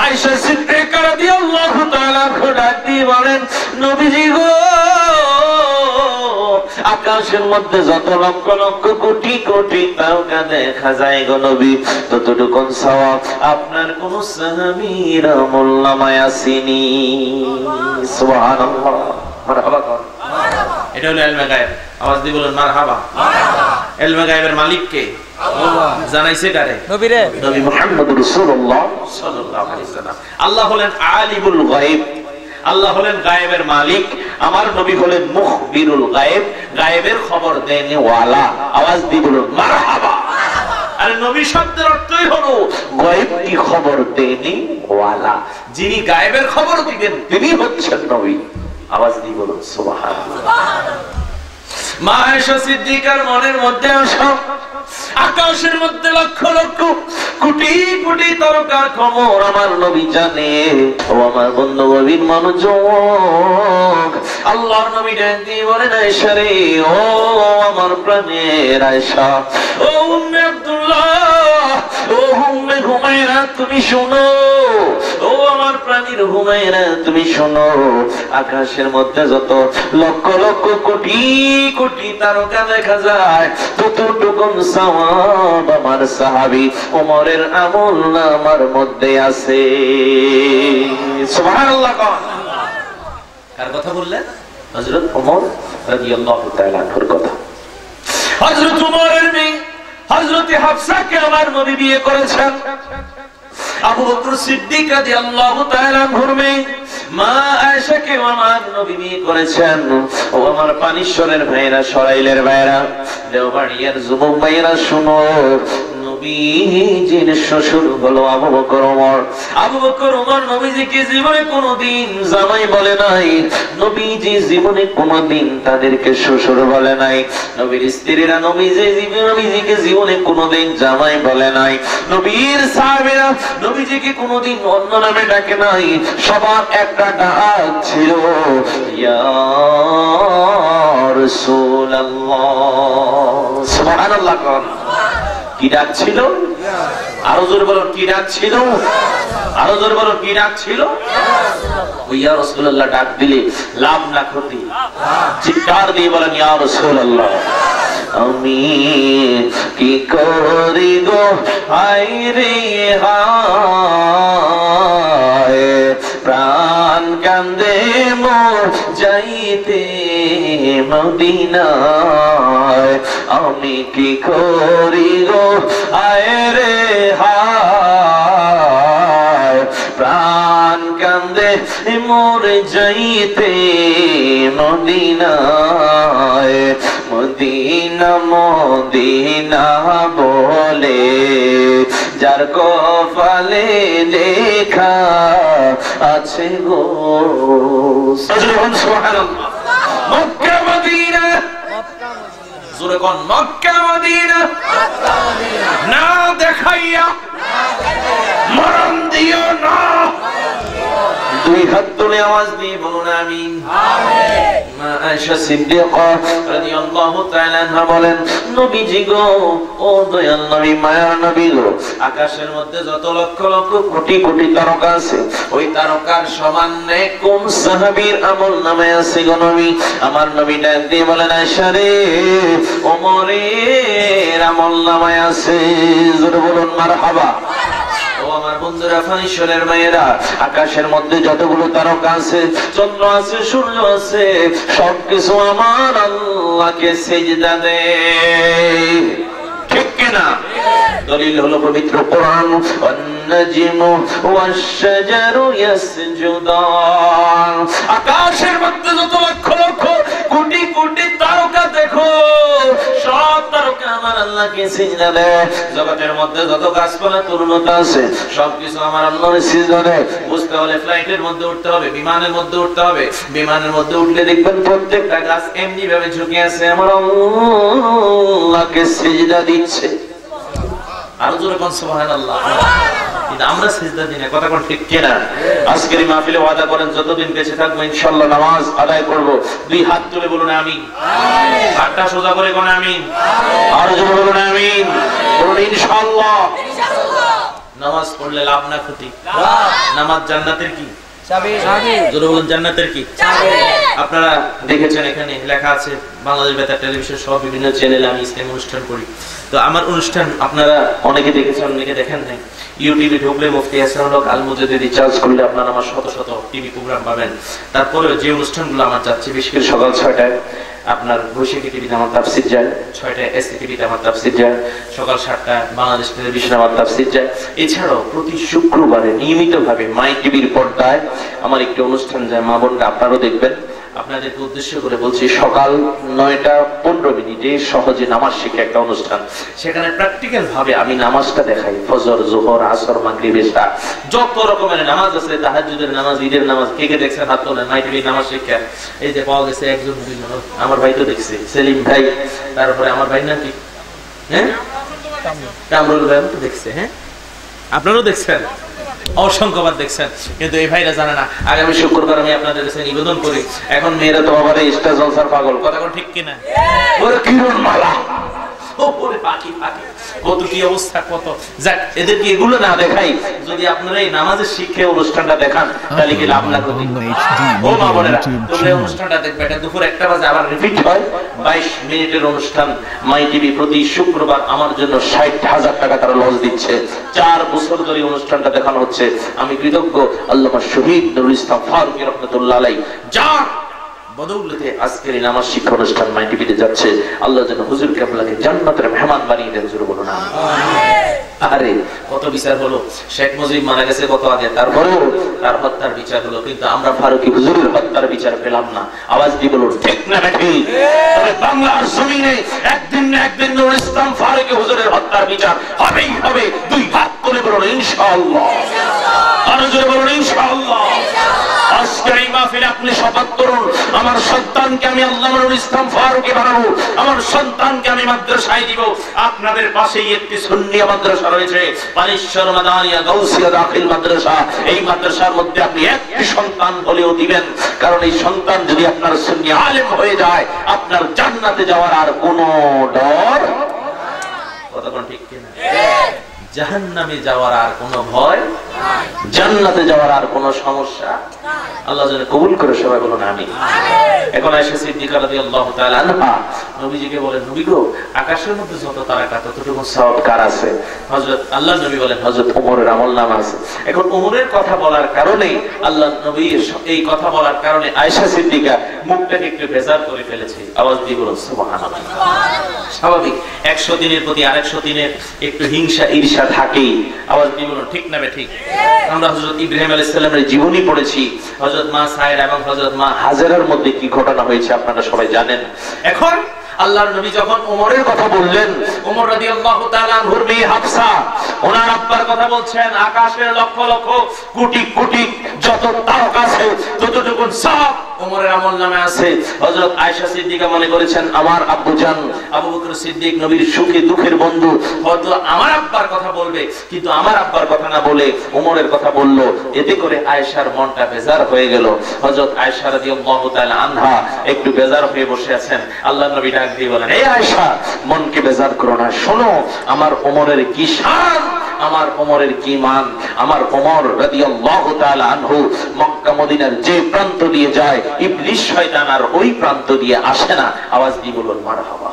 আয়েশা সিদ্দিকা রাদিয়াল্লাহু তাআলা ডাক দিয়ে বলেন, নবীজি গো, আকাশের মধ্যে যত লক্ষ লক্ষ কোটি কোটি তারকা দেখা যায় গো নবী, ততটুকু সওয়াব আপনার কোন সাহাবীর আমলনামায় আসেনি। সুবহানাল্লাহ, মারহাবা কর। এটা হলো ইলমে গায়েব। আওয়াজ দিয়ে বলুন মারহাবা। ইলমে গায়েবের মালিক কে? আল্লাহ। জানাইছে কারে? নবীরে। নবী মুহাম্মদুর রাসূলুল্লাহ সাল্লাল্লাহু আলাইহি ওয়াসাল্লাম। আল্লাহ হলেন আলিমুল গায়েব, আল্লাহ হলেন গায়েবের মালিক, আমার নবী হলেন মুখবিরুল গায়েব, গায়েবের খবর দেনে ওয়ালা। আওয়াজ দিয়ে বলুন মারহাবা। আর নবী শব্দের অর্থই হলো গায়েবী খবর দেনে ওয়ালা। যিনি গায়েবের খবর দিবেন তিনি হচ্ছেন নবী। আওয়াজ দিয়ে বলুন সুবহানাল্লাহ। মা আয়েশা সিদ্দিকার মনের মধ্যে আসা, আকাশের মধ্যে লক্ষ লক্ষ কোটি কোটি তারকার খবর আমার নবী জানে। ও আমার বন্ধু গভীর মনোযোগ, আল্লাহর নবী ডাক দিয়ে বলেন, আয়েশা রে, ও আমার প্রাণের আয়েশা, ও উম্মে আব্দুল্লাহ, ও উম্মে হুমায়রা, তুমি শোনো। ও আমার প্রাণীর হুমায়রা, তুমি শোনো। আকাশের মধ্যে যত লক্ষ লক্ষ কোটি কোটি তারকা দেখা যায়, ততটুকু সওয়াব আমার সাহাবী ওমরের আমলনামার মধ্যে আছে। সুবহানাল্লাহ। কার কথা বললেন? হযরত ওমর রাদিয়াল্লাহু তাআলা আনহুর কথা। হযরত ওমরের মেয়ে হযরত হাফসাকে আমার নবী বিয়ে করেছেন। আবু বকর সিদ্দিক রাদিয়াল্লাহু তাআলা আনহুর মেয়ে মা আয়েশাকে আমার নবী বিয়ে করেছেন। ও আমার পানিশ্বরের ভাইরা, সরাইলের ভাইরা, দেওবাড়িয়ার যুবক ভাইরা, শুনো, নবীজির শ্বশুর হলো আবু বকর ওমর। আবু বকর ওমর নবীজিকে জীবনে কোনোদিন জামাই বলে নাই, নবীজি জীবনে কোনোদিন তাদেরকে শ্বশুর বলে নাই। নবীর স্ত্রীরা নবীজিকে জীবনে কোনোদিন জামাই বলে নাই। নবীর সাহাবীরা নবীজিকে কোনোদিন অন্য নামে ডাকে নাই। সবার একটা ডাক ছিল, ইয়া রাসূলুল্লাহ। সুবহানাল্লাহ। কি ডাক ছিল? আরো জোরে বলো, কি ডাক ছিল? আরো জোরে বলো, কি ডাক ছিল? ইয়া রাসূলুল্লাহ ডাক দিলে লাভ না ক্ষতি? চিৎকার দিয়ে বলেন, ইয়া রাসূলুল্লাহ। আমি কি করি গো হায়রে হায়, প্রাণ কান্দে মোর যাইতে মদিনায়। আমি কি করি গো হায়রে হায়, প্রাণ কান্দে মোর যাইতে মদিনায়। মদিনা মদিনা বলে যার কপালে লেখা আছে গো। সুবহানাল্লাহ। মক্কা মদিনা, জোরে কোন মক্কা মদিনা, না দেখাইয়া মরণ দিও না। দুই হাত তুলে আওয়াজ দিয়ে বলুন আমিন। মা আয়েশা সিদ্দিকা রাদিয়াল্লাহু তাআলা আনহা বলেন, নবীজি গো, ও দয়াল নবী, মায়ার নবী গো, আকাশের মধ্যে যত লক্ষ লক্ষ কোটি কোটি তারকা আছে, ওই তারকার সমান নেক কোন সাহাবীর আমলনামায় আছে গো নবী? আমার নবী ডাক দিয়ে বলেন, আয়েশা রে, ওমরের আমলনামায় আছে। জোরে বলুন মারহাবা। ও আমার বন্ধুরা, ফানিশ্বরের মায়েরা, আকাশের মধ্যে যতগুলো তারকা আছে, চন্দ্র আছে, সূর্য আছে, সবকিছু আমার আল্লাহকে সিজদা দেয়। ঠিক কিনা? দলিল হলো পবিত্র কোরআন। ওয়ান-নাজমু ওয়াশ-শাজারু ইয়াসজুদান। আকাশের মধ্যে যত লক্ষ লক্ষ কোটি কোটি তারকা দেখো, সব তারকা আমার আল্লাহকে সিজদা দেয়। জগতের মধ্যে যত গাছপালা তরুণতা আছে, সবকিছু আমার আল্লাহর সিজদা দেয়। বুঝতে হলে ফ্লাইটের মধ্যে উঠতে হবে, বিমানের মধ্যে উঠতে হবে। বিমানের মধ্যে উঠলে দেখবেন প্রত্যেকটা গাছ এমনি ভাবে ঝুঁকে আছে, আমার আল্লাহকে সিজদা দিচ্ছে। আর জোরে কোন সুবহানাল্লাহ। কিন্তু আমরা সিজদা দিই না। কথা কোন ঠিক কিনা? আজকের এই মাহফিলে ওয়াদা করেন যতদিন বেঁচে থাকবো ইনশাআল্লাহ নামাজ আদায় করব। দুই হাত তুলে বলুন আমিন। হাতটা সোজা করে কোন আমিন। আর জোরে বলুন আমিন। বলুন ইনশাআল্লাহ। নামাজ পড়লে লাভ না ক্ষতি? নামাজ জান্নাতের কি চাবি? জোরে বলুন জান্নাতের কি চাবি? আপনারা দেখেছেন এখানে লেখা আছে বাংলাদেশ বেতার টেলিভিশন সহ বিভিন্ন চ্যানেলে আমি ইসলামিক অনুষ্ঠান করি। তো আমার অনুষ্ঠান আপনারা অনেকে দেখেছেন, অনেকে দেখেন নাই। ইউটিউবে ঢুকলে মুফতি হাসানুল হক আল মুজাদ্দিদি রিচার্জ করলে আপনারা আমার শত শত টিভি প্রোগ্রাম পাবেন। তারপরে যে অনুষ্ঠানগুলো আমার যাচ্ছে বিশেষ করে সকাল 6টায় আপনার বৈশাখী টিভিতে আমার তাফসীর যায়, 6টায় এসি টিভিতে আমার তাফসীর যায়, সকাল 7টায় বাংলাদেশ টেলিভিশনে আমার তাফসীর যায়। এছাড়াও প্রতি শুক্রবারে নিয়মিতভাবে মাই টিভির পর্দায় আমার একটি অনুষ্ঠান যায়। মা বোনরা আপনারাও দেখবেন। আপনাদেরকে উদ্দেশ্য করে বলছি, সকাল 9টা 15 সহজে নামাজ শিখে একটা অনুষ্ঠান। সেখানে প্র্যাকটিক্যাল ভাবে আমি নামাজটা দেখাই। ফজর, যোহর, আসর, মাগরিব, ইশা যত রকমের নামাজ আছে, তাহাজ্জুদের নামাজ, ঈদের নামাজ, কে কে দেখছেন হাত তোলেন। মাই টিভির নামাজ শিক্ষা এই যে পাওয়া গেছে একজন, আমার ভাই তো দেখছে, সেলিম ভাই, তারপরে আমার ভাই নাকি হ্যাঁ কামরুল ভাই তো দেখছে। হ্যাঁ আপনারাও দেখছেন, অসংখ্যবার দেখছেন, কিন্তু এই ভাইরা জানে না। আগামী শুক্রবার আমি আপনাদের কাছে নিবেদন করি, এখন মেয়েরা তো আবার স্টার জলসার পাগল। কথা কোন ঠিক কিনা? ওরে কিরণ মালা, ওরে পাখি পাখি, কত কি অবস্থা, কত যাক। এদেরকে এগুলো না দেখাই, যদি আপনারা এই নামাজের শিক্ষা অনুষ্ঠানটা দেখান তাহলে কি লাভ না ক্ষতি? ও মা বোনেরা, তোমরা এই অনুষ্ঠানটা দেখবে। এটা দুপুর 1টা বাজে আবার রিপিট হয়। 22 মিনিটের অনুষ্ঠান মাই টিভি প্রতি শুক্রবার আমার জন্য 60,000 টাকা তারা লজ দিচ্ছে। 4 বছর ধরে অনুষ্ঠানটা দেখানো হচ্ছে। আমি কৃতজ্ঞ আল্লামা শহীদ নুরুল ইসলাম ফারুকী রাহমাতুল্লাহ আলাইহি যার বদৌলতে আজকের এই নামাজ শিক্ষা অনুষ্ঠান মাই টিভিতে যাচ্ছে। আল্লাহ যেন হুজুর কেবলাকে জান্নাতের মেহমান বানিয়ে দেন। হুজুর বলুন আমিন। আরে কত বিচার হলো, শেখ মুজিব মারা গেছে কত আগে, তারপরেও তার হত্যার বিচার হলো, কিন্তু আমরা ফারুকী হুজুরের হত্যার বিচার পেলাম না। আওয়াজ দিয়ে বলুন ঠিক না ঠিক? তবে বাংলার জমিনে একদিন না একদিন নুরুল ইসলাম ফারুকী হুজুরের হত্যার বিচার হবেই হবে। দুই হাত তুলে বলুন ইনশাআল্লাহ। আর জোরে বলুন ইনশাআল্লাহ। আজকের এই মাহফিলে আপনি শপথ করুন, আমার সন্তানকে আমি আল্লামা নুরুল ইসলাম ফারুকী বানাবো, আমার সন্তানকে আমি মাদ্রাসায় দিব। আপনাদের পাশেই একটি সুন্নিয়া মাদ্রাসা রয়েছে, পানিশ্বর মাদানিয়া গাউসিয়া দাখিল মাদ্রাসা। এই মাদ্রাসার মধ্যে আপনি একটি সন্তান হলেও দিবেন, কারণ এই সন্তান যদি আপনার সুন্নি আলেম হয়ে যায়, আপনার জান্নাতে যাওয়ার আর কোনো ডর। কথা কোন ঠিক কিনা? জাহান্নামে যাওয়ার আর কোনো ভয় নাই, জান্নাতে যাওয়ার আর কোনো সমস্যা। আল্লাহ যেন কবুল করে, সবাই বলুন আমিন। এখন আয়েশা সিদ্দিকা রাদিয়াল্লাহু তাআলা আনহা নবীজিকে বলেন, নবী গো, আকাশের মধ্যে যত তারকা ততটুকু সওয়াব কার আছে? হযরত আল্লাহ নবী বলেন, হযরত ওমরের আমলনামা আছে। এখন ওমরের কথা বলার কারণে, আল্লাহ নবীর এই কথা বলার কারণে আয়েশা সিদ্দিকা মুখটাকে একটু বেজার করে ফেলেছে। আওয়াজ দিয়ে বলুন সুবহানাল্লাহ। স্বাভাবিক, 100 দিনের প্রতি আরেকশো দিনের একটু হিংসা ঈর্ষা থাকেই। আওয়াজ দিয়ে বলুন ঠিক না ঠিক? আমরা হযরত ইব্রাহিম আলাইহিস সালামের জীবনী পড়েছি, হযরত মা সায়রা এবং হযরত মা হাজেরার মধ্যে কি ঘটনা হয়েছে আপনারা সবাই জানেন। এখন আল্লাহর নবী যখন ওমরের কথা বললেন, ওমর রাদিয়াল্লাহু তাআলা আনহুর মেয়ে হাফসা ওনার আব্বার কথা বলছেন, আকাশের লক্ষ লক্ষ কোটি কোটি যত তারকা আছে ততটুকু সব ওমরের আমলনামে আছে। হযরত আয়েশা সিদ্দিকা মনে করেছেন আমার আব্বুজান আবু বকর সিদ্দিক নবীর সুখে দুঃখের বন্ধু, হয়তো আমার আব্বার কথা বলবে, কিন্তু আমার আব্বার কথা না বলে ওমরের কথা বলল। এতে করে আয়েশার মনটা বেজার হয়ে গেল। হযরত আয়েশা রাদিয়াল্লাহু তাআলা আনহা একটু বেজার হয়ে বসে আছেন। আল্লাহর নবী ডাক দিয়ে বলেন, এই আয়েশা, মনকে বেজার করো না, শোনো আমার ওমরের কি শান, আমার ওমরের কি মান। আমার ওমর রাদিয়াল্লাহু তাআলা আনহু মক্কা মদিনার যে প্রান্ত দিয়ে যায়, ইবলিস শয়তান আর ওই প্রান্ত দিয়ে আসে না। আওয়াজ দিয়ে বলুন মারহাবা।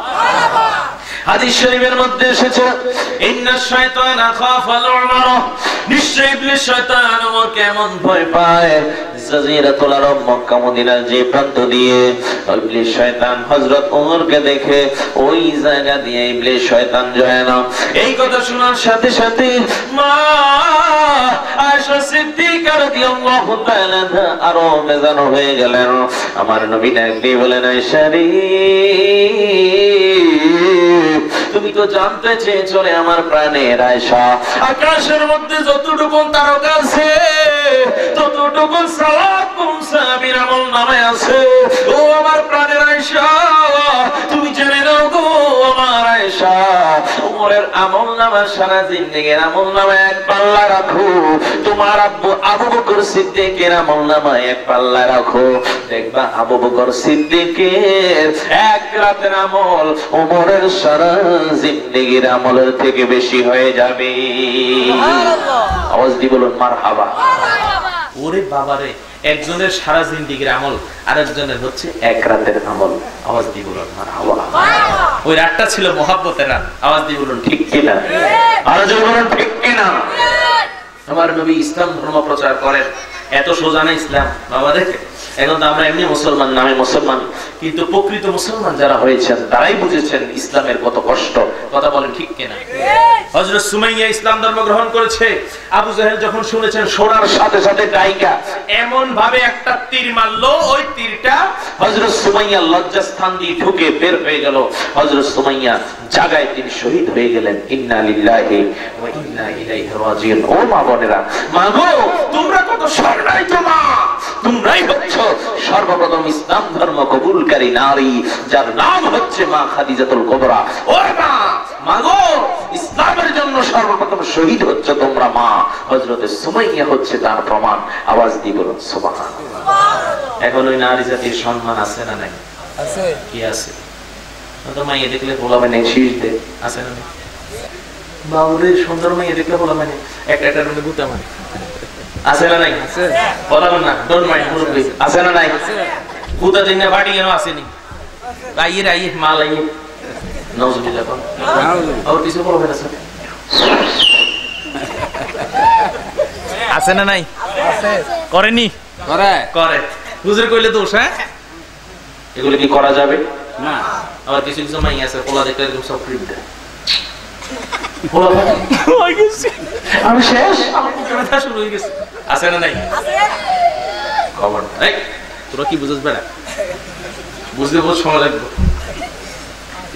হাদিস শরীফের মধ্যে এসেছে, ইন্নাশ শায়তানা খাফাল উমর, নিশ্চয়ই ইবলিস শয়তান ওমরকে এমন ভয় পায়, জাজিরাতুল আরব মক্কা মদিনার যে প্রান্ত দিয়ে ইবলিস শয়তান হযরত ওমরকে দেখে ওই জায়গা দিয়ে ইবলিস শয়তান যায় না। এই কথা শোনার সাথে সাথে মা আয়েশা সিদ্দিকা রাদিয়াল্লাহু তাআলা আরো বেজার হয়ে গেলেন। আমার নবী ডাক দিয়ে বলেন, আয়েশা রে, তুমি তো জানতে চেয়েছো রে আমার প্রাণের আয়েশা, আকাশের মধ্যে যতটুকু তারকা আছে ততটুকু সালাত মুসাবির আমলনামায় আছে। ও আমার প্রাণের আয়েশা, তুমি জেনে নাও গো আমার আয়েশা, ওমরের আমলনামা সারা জিন্দেগির আমলনামা এক পাল্লা রাখো, তোমার আব্বু আবু বকর সিদ্দিকের আমলনামা এক পাল্লা রাখো, দেখবা আবু বকর সিদ্দিকের এক রাতের আমল ওমরের সারা জিন্দেগির আমলের থেকে বেশি হয়ে যাবে। আওয়াজ দিয়ে বলুন মারহাবা। ওরে বাবারে, একজনের সারা জিন্দেগির আমল আর একজনের হচ্ছে এক রাতের আমল। আওয়াজ দিয়ে বলুন মারহাবা। ওই রাতটা ছিল মহব্বতের রাত। আওয়াজ দিয়ে বলুন ঠিক কিনা, আর জোরে বলুন ঠিক কিনা। আমার নবী ইসলাম ধর্ম প্রচার করেন, এত সোজা না ইসলাম বাবা। দেখে এখন তো আমরা এমনি মুসলমান, নামে মুসলমান, কিন্তু প্রকৃত মুসলমান যারা হয়েছেন তারাই বুঝেছেন ইসলামের কত কষ্ট। কথা বলেন ঠিক কিনা। হযরত সুমাইয়া ইসলাম ধর্ম গ্রহণ করেছে। আবু জাহেল যখন শুনেছেন, শোনার সাথে সাথে ডাইকা এমন ভাবে একটা তীর মারলো, ওই তীরটা হযরত সুমাইয়া লজ্জাস্থান দিয়ে ঢুকে বের হয়ে গেল। হযরত সুমাইয়া জায়গায় তিনি শহীদ হয়ে গেলেন। ইন্না লিল্লাহি ওয়া ইন্না ইলাইহি রাজিউন। ও মা বোনেরা, মা গো, তোমরা কত সম্মানিত মা, তোমরাই হচ্ছ সর্বপ্রথম ইসলাম ধর্ম কবুলকারী নারী, যার নাম হচ্ছে মা খাদিজাতুল কুবরা। ও মা, মা গো, ইসলামের জন্য সর্বপ্রথম শহীদ হচ্ছে তোমরা মা। হযরত সুমাইয়া হচ্ছে তার প্রমাণ। আওয়াজ দিয়ে বলুন সুবহানাল্লাহ। এখন ওই নারী জাতির সম্মান আছে না নাই? আছে। কি আছে? তো মাইয়া দেখলে বলাবে না শীষ দে, আছে না নাই? বাউরে সুন্দর মাইয়া দেখলে বলাবে না একটা একটা রুমে গুতা মানে, আছে না নাই? আছে। বলাবেন না, ডোন্ট মাইন্ড মুরব্বি, আছে না নাই? আছে। গুতা দিন না বাড়ি কেন আসেনি? আইয়ে আইয়ে মাল আইয়ে নাউজুবিল্লাহ। আর কিছু বলবেন আছে? আছে না নাই? আছে। করেনি? করে করে। হুজুর কইলে দোষ। হ্যাঁ, এগুলো কি করা যাবে না? আবার কিছু কিছু মাই আছে পোলা দেখতে এরকম সব ফ্রি দেয়। পোলা হয়ে গেছে, আমি শেষ, আমার কথা শুরু হয়ে গেছে। আছে না নাই? আছে। খবর নাই। তোরা কি বুঝছ বেড়া? বুঝতে বহুত সময় লাগবে।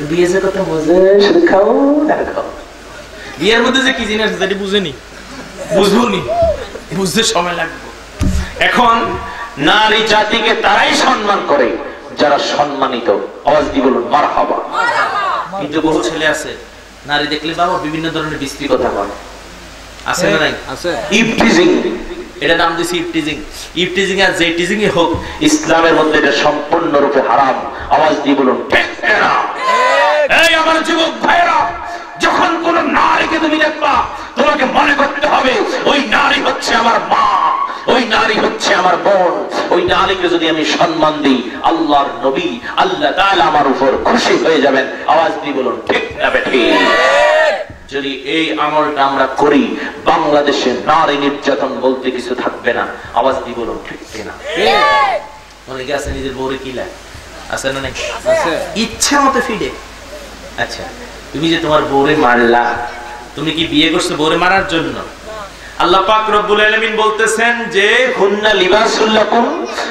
বিয়ে যে কথা বুঝে শুধু খাও না খাও। বিয়ের মধ্যে যে কি জিনিস যেটা বুঝেনি, বুঝবনি, বুঝতে সময় লাগবে। এখন নারী জাতিকে তারাই সম্মান করে যারা সম্মানিত। আওয়াজ দিয়ে বলুন মারহাবা। কিন্তু বহু ছেলে আছে, নারী দেখলে বাবা বিভিন্ন ধরনের বিশ্রী কথা বলে। আছে না নাই? আছে। ইফটিজিং, এটা নাম দিয়েছি ইফটিজিং। ইফটিজিং আর যে টিজিংই হোক, ইসলামের মধ্যে এটা সম্পূর্ণরূপে হারাম। আওয়াজ দিয়ে বলুন ঠিক না। এই আমার যুবক ভাইরা, যখন কোন নারীকে তুমি দেখবা, তোমাকে মনে করতে হবে ওই নারী হচ্ছে আমার মা, ওই নারী হচ্ছে আমার বোন। ওই নারীকে যদি আমি সম্মান দিই, আল্লাহর নবী আল্লাহ তাআলা আমার উপর খুশি হয়ে যাবেন। আওয়াজ দিয়ে বলুন ঠিক না বেঠিক। যদি এই আমলটা আমরা করি, বাংলাদেশে নারী নির্যাতন বলতে কিছু থাকবে না। আওয়াজ দিয়ে বলুন ঠিক না। অনেকে আছে নিজের বউরে কিলা, আছে না নাই? আছে। ইচ্ছা মতো ফিডে। আচ্ছা, তুমি যে তোমার বউরে মারলা, তুমি কি বিয়ে করছো বউরে মারার জন্য? আল্লাহ পাক রব্বুল আলামিন বলতেছেন যে হুন্না লিবাসুল লাকুম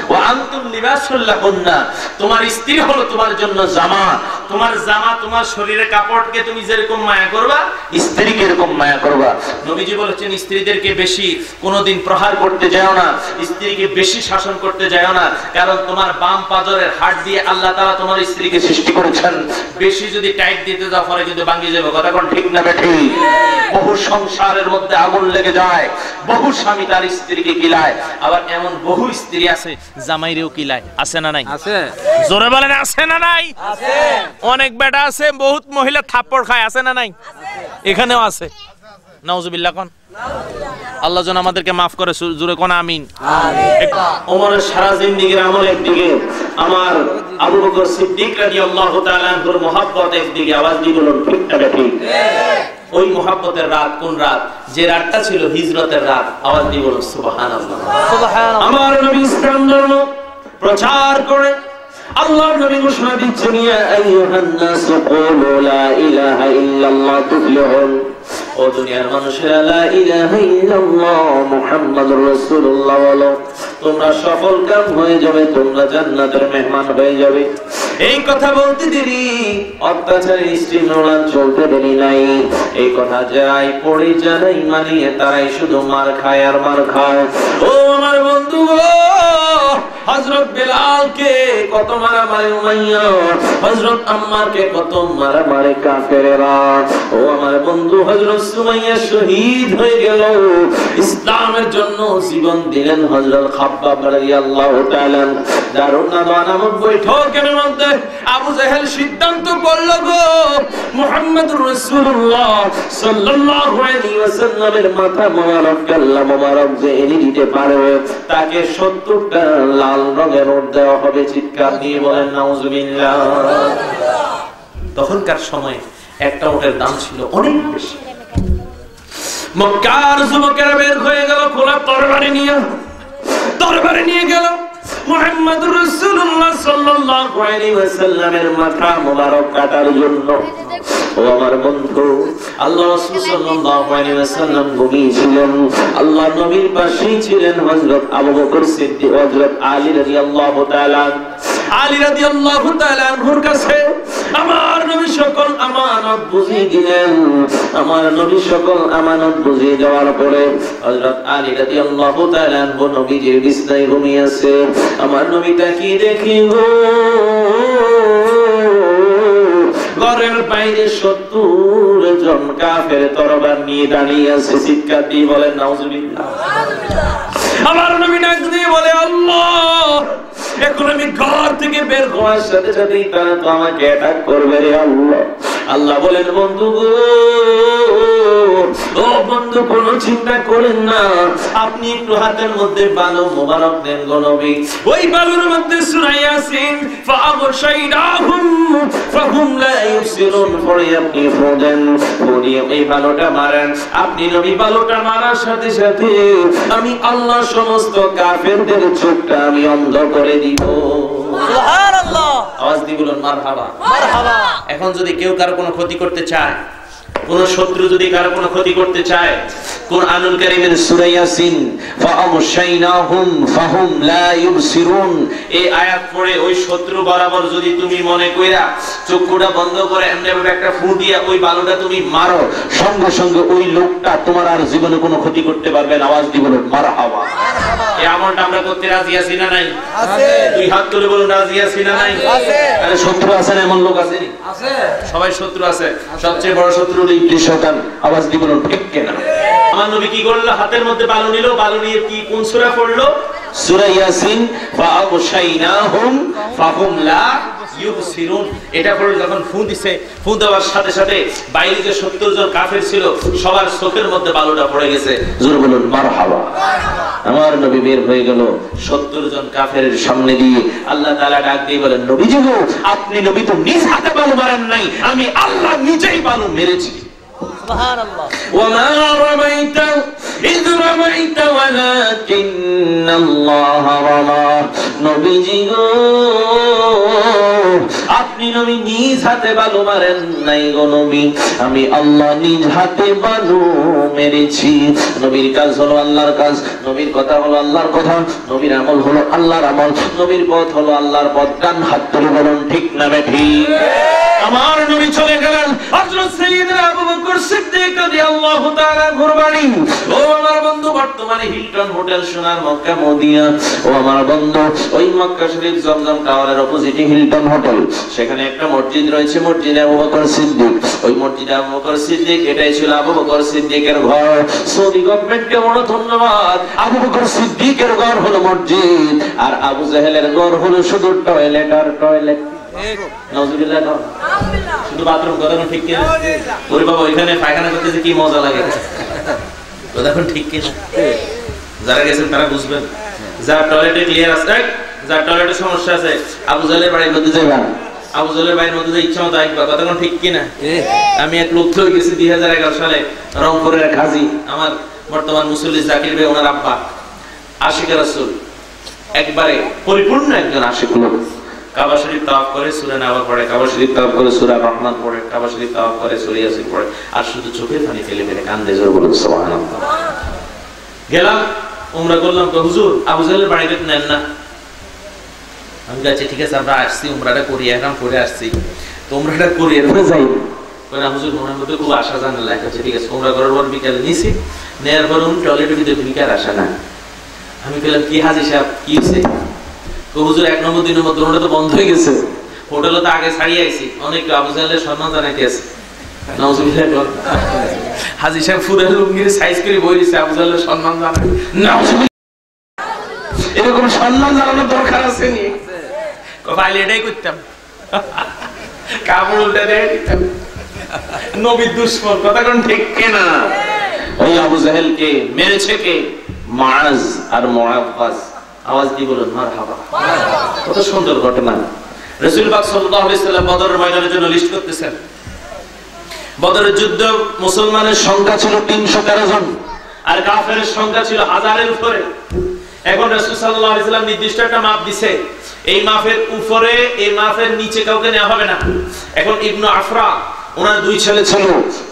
ওয়া আনতুম লিবাসুল লাহুন্না। তোমার স্ত্রী হলো তোমার জন্য জামা। তোমার জামা, তোমার শরীরের কাপড়কে তুমি যেরকম মায়া করবা, স্ত্রীকে এরকম মায়া করবা। নবীজি বলেছেন স্ত্রীদেরকে বেশি কোনোদিন প্রহার করতে যাও না, স্ত্রীকে বেশি শাসন করতে যাও না, কারণ তোমার বাম পাজরের হাড় দিয়ে আল্লাহ তাআলা তোমার স্ত্রীকে সৃষ্টি করেছেন। বেশি যদি টাইট দিতে যাও পরে কিন্তু ভাঙে যাবে। কথা কোন ঠিক না বেঠিক? বহু সংসারের মধ্যে আগুন লেগে যায়, বহু স্বামী তার স্ত্রীকে কিলায়, আবার এমন বহু স্ত্রী আছে জামাইরেও কিলায়। আছে না নাই? আছে। জোরে বলেন আছে না নাই? আছে। অনেক বেটা আছে বহুত মহিলা থাপ্পড় খায়। আছে না নাই? এখানেও আছে। নাউজুবিল্লাহ কোন। আল্লাহ যেন আমাদেরকে মাফ করে। জোরে কোন আমিন। আমিন। ওমরের সারা জিন্দেগির আমল একদিকে, আমার আবু বকর সিদ্দিক রাদিয়াল্লাহু তাআলা আনহুর মুহাব্বত একদিকে। আওয়াজ দিয়ে বলুন ঠিক না ঠিক? ওই মুহাব্বতের রাত কোন রাত? যে রাতটা ছিল হিজরতের রাত। আওয়াজ দিয়ে বলুন সুবহানাল্লাহ। সুবহানাল্লাহ। আমার নবী ইসলাম ধর্ম প্রচার করে আল্লাহর নবী ঘোষণা দিচ্ছেন, ইয়া আইয়ুহান নাস কুলু লা ইলাহা ইল্লাল্লাহ তুফলিহুন। ও দুনিয়ার মানুষেরা, লা ইলাহা ইল্লাল্লাহ মুহাম্মাদুর রাসূলুল্লাহ বলো, তোমরা সফল কাম হয়ে যাবে, তোমরা জান্নাতের মেহমান হয়ে যাবে। এই কথা বলতে দেরি, অত্যাচারী স্ত্রী নোলান চলতে দেরি নাই। এই কথা যাই পড়ে জানাই মানিয়ে তারাই শুধু মার খায় আর মার খায়। ও আমার বন্ধু গো, হযরত বেলালকে কত মারামারি উমাইয়া, হযরত আম্মারকে কত মারামারি কাফেররা। ও আমার বন্ধু, হযরত সুমাইয়া শহীদ হয়ে গেল, ইসলামের জন্য জীবন দিলেন হযরত খাব্বাব রাদিয়াল্লাহু তাআলা। দারুন নাদওয়া নামক বৈঠকের মধ্যে আবু জাহেল সিদ্ধান্ত করল গো, মুহাম্মদুর রাসূলুল্লাহ সাল্লাল্লাহু আলাইহি ওয়াসাল্লামের মাথা মোবারক কাল্লা মোবারক যে এনে দিতে পারে তাকে 70টা লাল রঙের উট দেওয়া হবে। চিৎকার দিয়ে বলেন নাউজুবিল্লাহ। তখনকার সময়ে একটা উটের দাম ছিল অনেক বেশি। মক্কার যুবকেরা বের হয়ে গেল খোলা তরবারি নিয়ে গেল মুহাম্মদুর রাসূলুল্লাহ সাল্লাল্লাহু আলাইহি ওয়াসাল্লামের মাথা মোবারক কাটার জন্য। ও আমার বন্ধু, আল্লাহ রাসূল সাল্লাল্লাহু আলাইহি ওয়াসাল্লাম ঘুমিয়েছিলেন, আল্লাহ নবীর পাশেই ছিলেন হযরত আবু বকর সিদ্দিক, হযরত আলী রাদিয়াল্লাহু তাআলা। আলী রাদিয়াল্লাহু তাআলা আনহুর কাছে আমার নবী সকল আমানত বুঝিয়ে দিলেন। আমার নবী সকল আমানত বুঝিয়ে দেওয়ার পরে হযরত আলী রাদিয়াল্লাহু তাআলা আনহু নবীজির বিছানায় ঘুমিয়ে আছে। আমার নবীটা কি দেখি গো, ঘরের বাইরে 70 জন কাফের তরবারি নিয়ে দাঁড়িয়ে আছে। চিৎকার দিয়ে বলেন নাউজুবিল্লাহ। আমার নবী ডাক দিয়ে বলে, আল্লাহ, এখন আমি ঘর থেকে বের হওয়ার সাথে সাথেই তারা তো আমাকে অ্যাটাক করবে রে আল্লাহ। আল্লাহ বলেন, বন্ধু গো, ও বন্ধু, কোনো চিন্তা করেন না, আপনি একটু হাতের মধ্যে বালু মোবারক দেন গো নবী। ওই বালুর মধ্যে সূরা ইয়াসিন ফাআবশাইনাহুম ফাহুম লা ইউবসিরুন পড়ে আপনি ফোদেন, পড়িয়ে এই বালুটা মারেন। আপনি নবী বালুটা মারার সাথে সাথে আমি আল্লাহ সমস্ত কাফেরদের চোখটা আমি অন্ধ করে দিব। সুবহানাল্লাহ। আওয়াজ দিয়ে বলুন মারহাবা। মারহাবা। এখন যদি কেউ কারো কোনো ক্ষতি করতে চায়, কোন শত্রু যদি কারো কোনো ক্ষতি করতে চায়, কুরআনুল কারীমের সূরা ইয়াসিন ফাআবশাইনাহুম ফাহুম লা ইউবসিরুন এই আয়াত পড়ে ওই শত্রু বরাবর যদি তুমি মনে কইরা চক্ষুটা বন্ধ করে এমনি ভাবে একটা ফু দিয়া ওই বালুটা তুমি মারো, সঙ্গে সঙ্গে ওই লোকটা তোমার আর জীবনে কোনো ক্ষতি করতে পারবে না। আওয়াজ দিয়ে বলুন মারহাবা। এই আমলটা আমরা করতে রাজি আছি না নাই? আছে। দুই হাত তুলে বলুন রাজি আছি না নাই? আছে। আরে শত্রু আছে না এমন লোক আছে? আছে। সবাই শত্রু আছে, সবচেয়ে বড় শত্রু হলো ইবলিস শয়তান। আওয়াজ দিয়ে বলুন ঠিক কি না? আমার নবী কি করলো? হাতের মধ্যে বালু নিল, বালু নিয়ে কি কোন সূরা পড়লো? সূরা ইয়াসিন ফাআবশাইনাহুম ফাহুম লা ইউবসিরুন। এটা পড়ে যখন ফু দিছে, ফু দেওয়ার সাথে সাথে বাইরে যে 70 জন কাফের ছিল সবার চোখের মধ্যে বালুটা পড়ে গেছে। জোরে বলুন মারহাবা। আমার নবী বের হয়ে গেল 70 জন কাফেরের সামনে দিয়ে। আল্লাহ তাআলা ডাক দিয়ে বলেন, নবীজি গো, আপনি নবী তো নিজ হাতে বালু মারেন নাই, আমি আল্লাহ নিজেই বালু মেরেছি। সুবহানাল্লাহ। ওয়া মা রামাইতা ইয রামাইতা ওয়ালাকিন্নাল্লাহ রামা। নবীজি গো, আপনি নবী নিজ হাতে বালু মারেন নাই গো নবী, আমি আল্লাহ নিজ হাতে বালু মেরেছি। নবীর কাজ হলো আল্লাহর কাজ, নবীর কথা হলো আল্লাহর কথা, নবীর আমল হলো আল্লাহর আমল, নবীর পথ হলো আল্লাহর পথ। কান হাত তুলে বলুন ঠিক না ঠিক? আমার নবী চলে গেলেন হযরত সাইয়্যিদনা আবু বকর সিদ্দিক রাদিয়াল্লাহু তাআলা কুরবানি। ও আমার বন্ধু, বর্তমানে হিলটন হোটেল সোনার মক্কা মদিনা। ও আমার বন্ধু, ওই মক্কা শরীফ জমজম টাওয়ারের অপোজিটে হিলটন হোটেল, সেখানে একটা মসজিদ রয়েছে, মসজিদে আবু বকর সিদ্দিক। ওই মসজিদে আবু বকর সিদ্দিক, এটাই ছিল আবু বকর সিদ্দিকের ঘর। সৌদি গভর্নমেন্টকে বড় ধন্যবাদ। আবু বকর সিদ্দিকের ঘর হলো মসজিদ, আর আবু জাহেলের ঘর হলো শুধু টয়লেট আর টয়লেট। নাউজুবিল্লাহ। শুধু বাথরুম। কথা ঠিক কি না? ওরে বাবা, ওইখানে পায়খানা করতে কি মজা লাগে। কথা ঠিক কি না? যারা গেছেন তারা বুঝবেন। যার টয়লেটে ক্লিয়ার আছে, যার টয়লেটে সমস্যা আছে, আবু জাহেলের বাড়ির মধ্যে যাবেন, আবু জাহেলের বাড়ির মধ্যে ইচ্ছা মতো আসবা। কথা ঠিক কি না? আমি এক লোক হয়ে গেছি 2011 সালে রংপুরের এক হাজি, আমার বর্তমান মুসল্লি জাকির ভাই, ওনার আব্বা আশিক রাসূল, একবারে পরিপূর্ণ একজন আশিক লোক। কাবা শরীফ তাওয়াফ করে সূরা নাবা পড়ে, কাবা শরীফ তাওয়াফ করে সূরা রহমান পড়ে, কাবা শরীফ তাওয়াফ করে সূরা ইয়াসিন পড়ে, আর শুধু চোখের পানি ফেলে ফেলে কান্দে। জোরে বলুন সুবহানাল্লাহ। গেলাম, উমরা করলাম। তো হুজুর, আবু জাহেলের বাড়িতে নেন না? আমি বলছি ঠিক আছে, আমরা আসছি, উমরাটা করি, এখন করে আসছি, তো উমরাটা করি এরপরে যাই। কই না হুজুর, মনের মধ্যে খুব আশা জানা লাগে। ঠিক আছে, উমরা করার পর বিকালে নিছি, নেয়ার পর টয়লেটের ভিতরে ঢুকার আশা না। আমি বললাম, কি হাজি সাহেব, কি হয়েছে? হুজুর 1 নম্বর 2 নম্বর দোনোটা তো বন্ধ হয়ে গেছে, হোটেলে তো আগে ছাড়িয়ে আইছি, অনেক আবু জাহেলের সম্মান জানাইতে আছে। নাউজুবিল্লাহ। হাজী সাহেব ফুলের লুঙ্গির সাইজ করে বই দিছে, আবু জাহেলের সম্মান জানাই। নাউজুবিল্লাহ, এরকম সম্মান জানানোর দরকার আছে নি? কপালে এটাই করতাম, কাপড় উল্টে দিয়ে দিতাম। নবীর দুশমন, কথা কোন ঠিক কিনা? ওই আবু জাহেলকে মেরেছে কে? মুআজ আর মুআব্বাস। আওয়াজ দিয়ে বলুন মারহাবা। কত সুন্দর ঘটনা। রাসূল পাক সাল্লাল্লাহু আলাইহি সাল্লাম বদরের ময়দানের জন্য লিস্ট করতেছেন। বদরের যুদ্ধ মুসলমানের সংখ্যা ছিল 313 জন, আর কাফেরের সংখ্যা ছিল 1000-এর উপরে। এখন রাসূল সাল্লাল্লাহু আলাইহি সাল্লাম নির্দিষ্ট একটা মাপ দিয়েছে, এই মাপের উপরে এই মাপের নিচে কাউকে নেওয়া হবে না। এখন ইবনে আফরা, ওনার 2 ছেলে ছিল,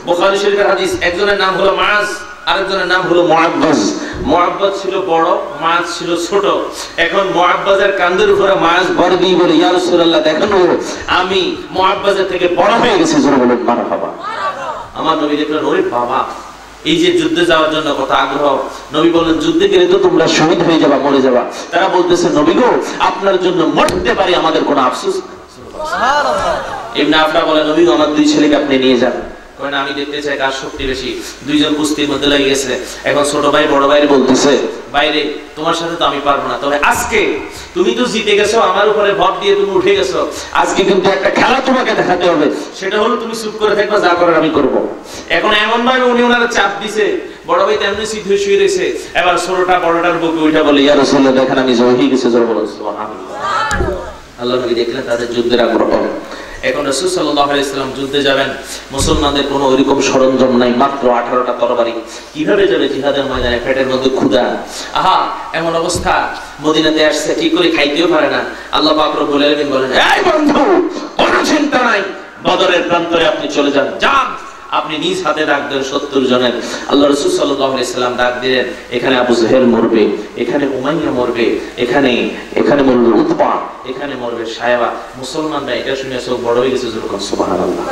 বুখারী শরীফের হাদিস, একজনের নাম হলো মুআজ, আরেকজনের নাম হলো মুআব্বাস। মুআব্বাস ছিল বড়, মুআজ ছিল ছোট। এখন মুআব্বাসের কাঁধের উপরে মুআজ ভর দিয়ে বলে, ইয়া রাসূলুল্লাহ দেখেন আমি মুআব্বাসের থেকে বড় হয়ে গেছি। জোরে বলুন মারহাবা। আমার নবী দেখলেন, ওরে বাবা, এই যে যুদ্ধে যাওয়ার জন্য কত আগ্রহ। নবী বললেন, যুদ্ধে গেলে তো তোমরা শহীদ হয়ে যাবা, মরে যাবা। তারা বলতেছে, নবী গো আপনার জন্য মরতে পারি, আমাদের কোনো আফসোস। সুবহানাল্লাহ। ইবনে আফরা বলে, নবী গো আমার 2 ছেলেকে আপনি নিয়ে যান। কারণ আমি দেখতে চাই কার শক্তি বেশি। 2 জন কুস্তির মধ্যে লেগে গেছে। এখন ছোট ভাই বড় ভাইরে বলতেছে, বাইরে তোমার সাথে তো আমি পারবো না, তবে আজকে তুমি তো জিতে গেছো, আমার উপরে ভর দিয়ে তুমি উঠে গেছো, আজকে কিন্তু একটা খেলা তোমাকে দেখাতে হবে। সেটা হলো তুমি চুপ করে থাকবা, যা করার আমি করব। এখন এমন ভাবে উনি ওনারা চাপ দিছে, বড় ভাই তেমনি সিদ্ধ হয়ে শুয়ে রয়েছে। এবার ছোটটা বড়টার বুকে উঠে বলে, ইয়া রাসূলুল্লাহ দেখেন আমি জয় হয়ে গেছি। জোরে বলুন সুবহানাল্লাহ। আল্লাহ নবী দেখলেন তাদের যুদ্ধের আগ্রহ। এখন রাসূল সাল্লাল্লাহু আলাইহি সাল্লাম যুদ্ধে যাবেন, মুসলমানদের কোনো ওইরকম সরঞ্জাম নাই, মাত্র 18টা তরবারি। কিভাবে যাবে জিহাদের ময়দানে? পেটের মধ্যে ক্ষুধা, আহা এমন অবস্থা। মদিনাতে আসছে, ঠিক করে খাইতেও পারে না। আল্লাহ পাক রব্বুল আলামিন বলেন, এই বন্ধু কোনো চিন্তা নাই, বদরের প্রান্তরে আপনি চলে যান, যান আপনি নিজ হাতে ডাক দেন 70 জনের। আল্লাহ রাসূল সাল্লাল্লাহু আলাইহি সাল্লাম ডাক দিলেন, এখানে আবু জাহেল মরবে, এখানে উমাইয়া মরবে, এখানে মরবে উতবা, এখানে মরবে সায়বা। মুসলমানরা এটা শুনে চোখ বড় হয়ে গেছে। যখন সুবহানাল্লাহ,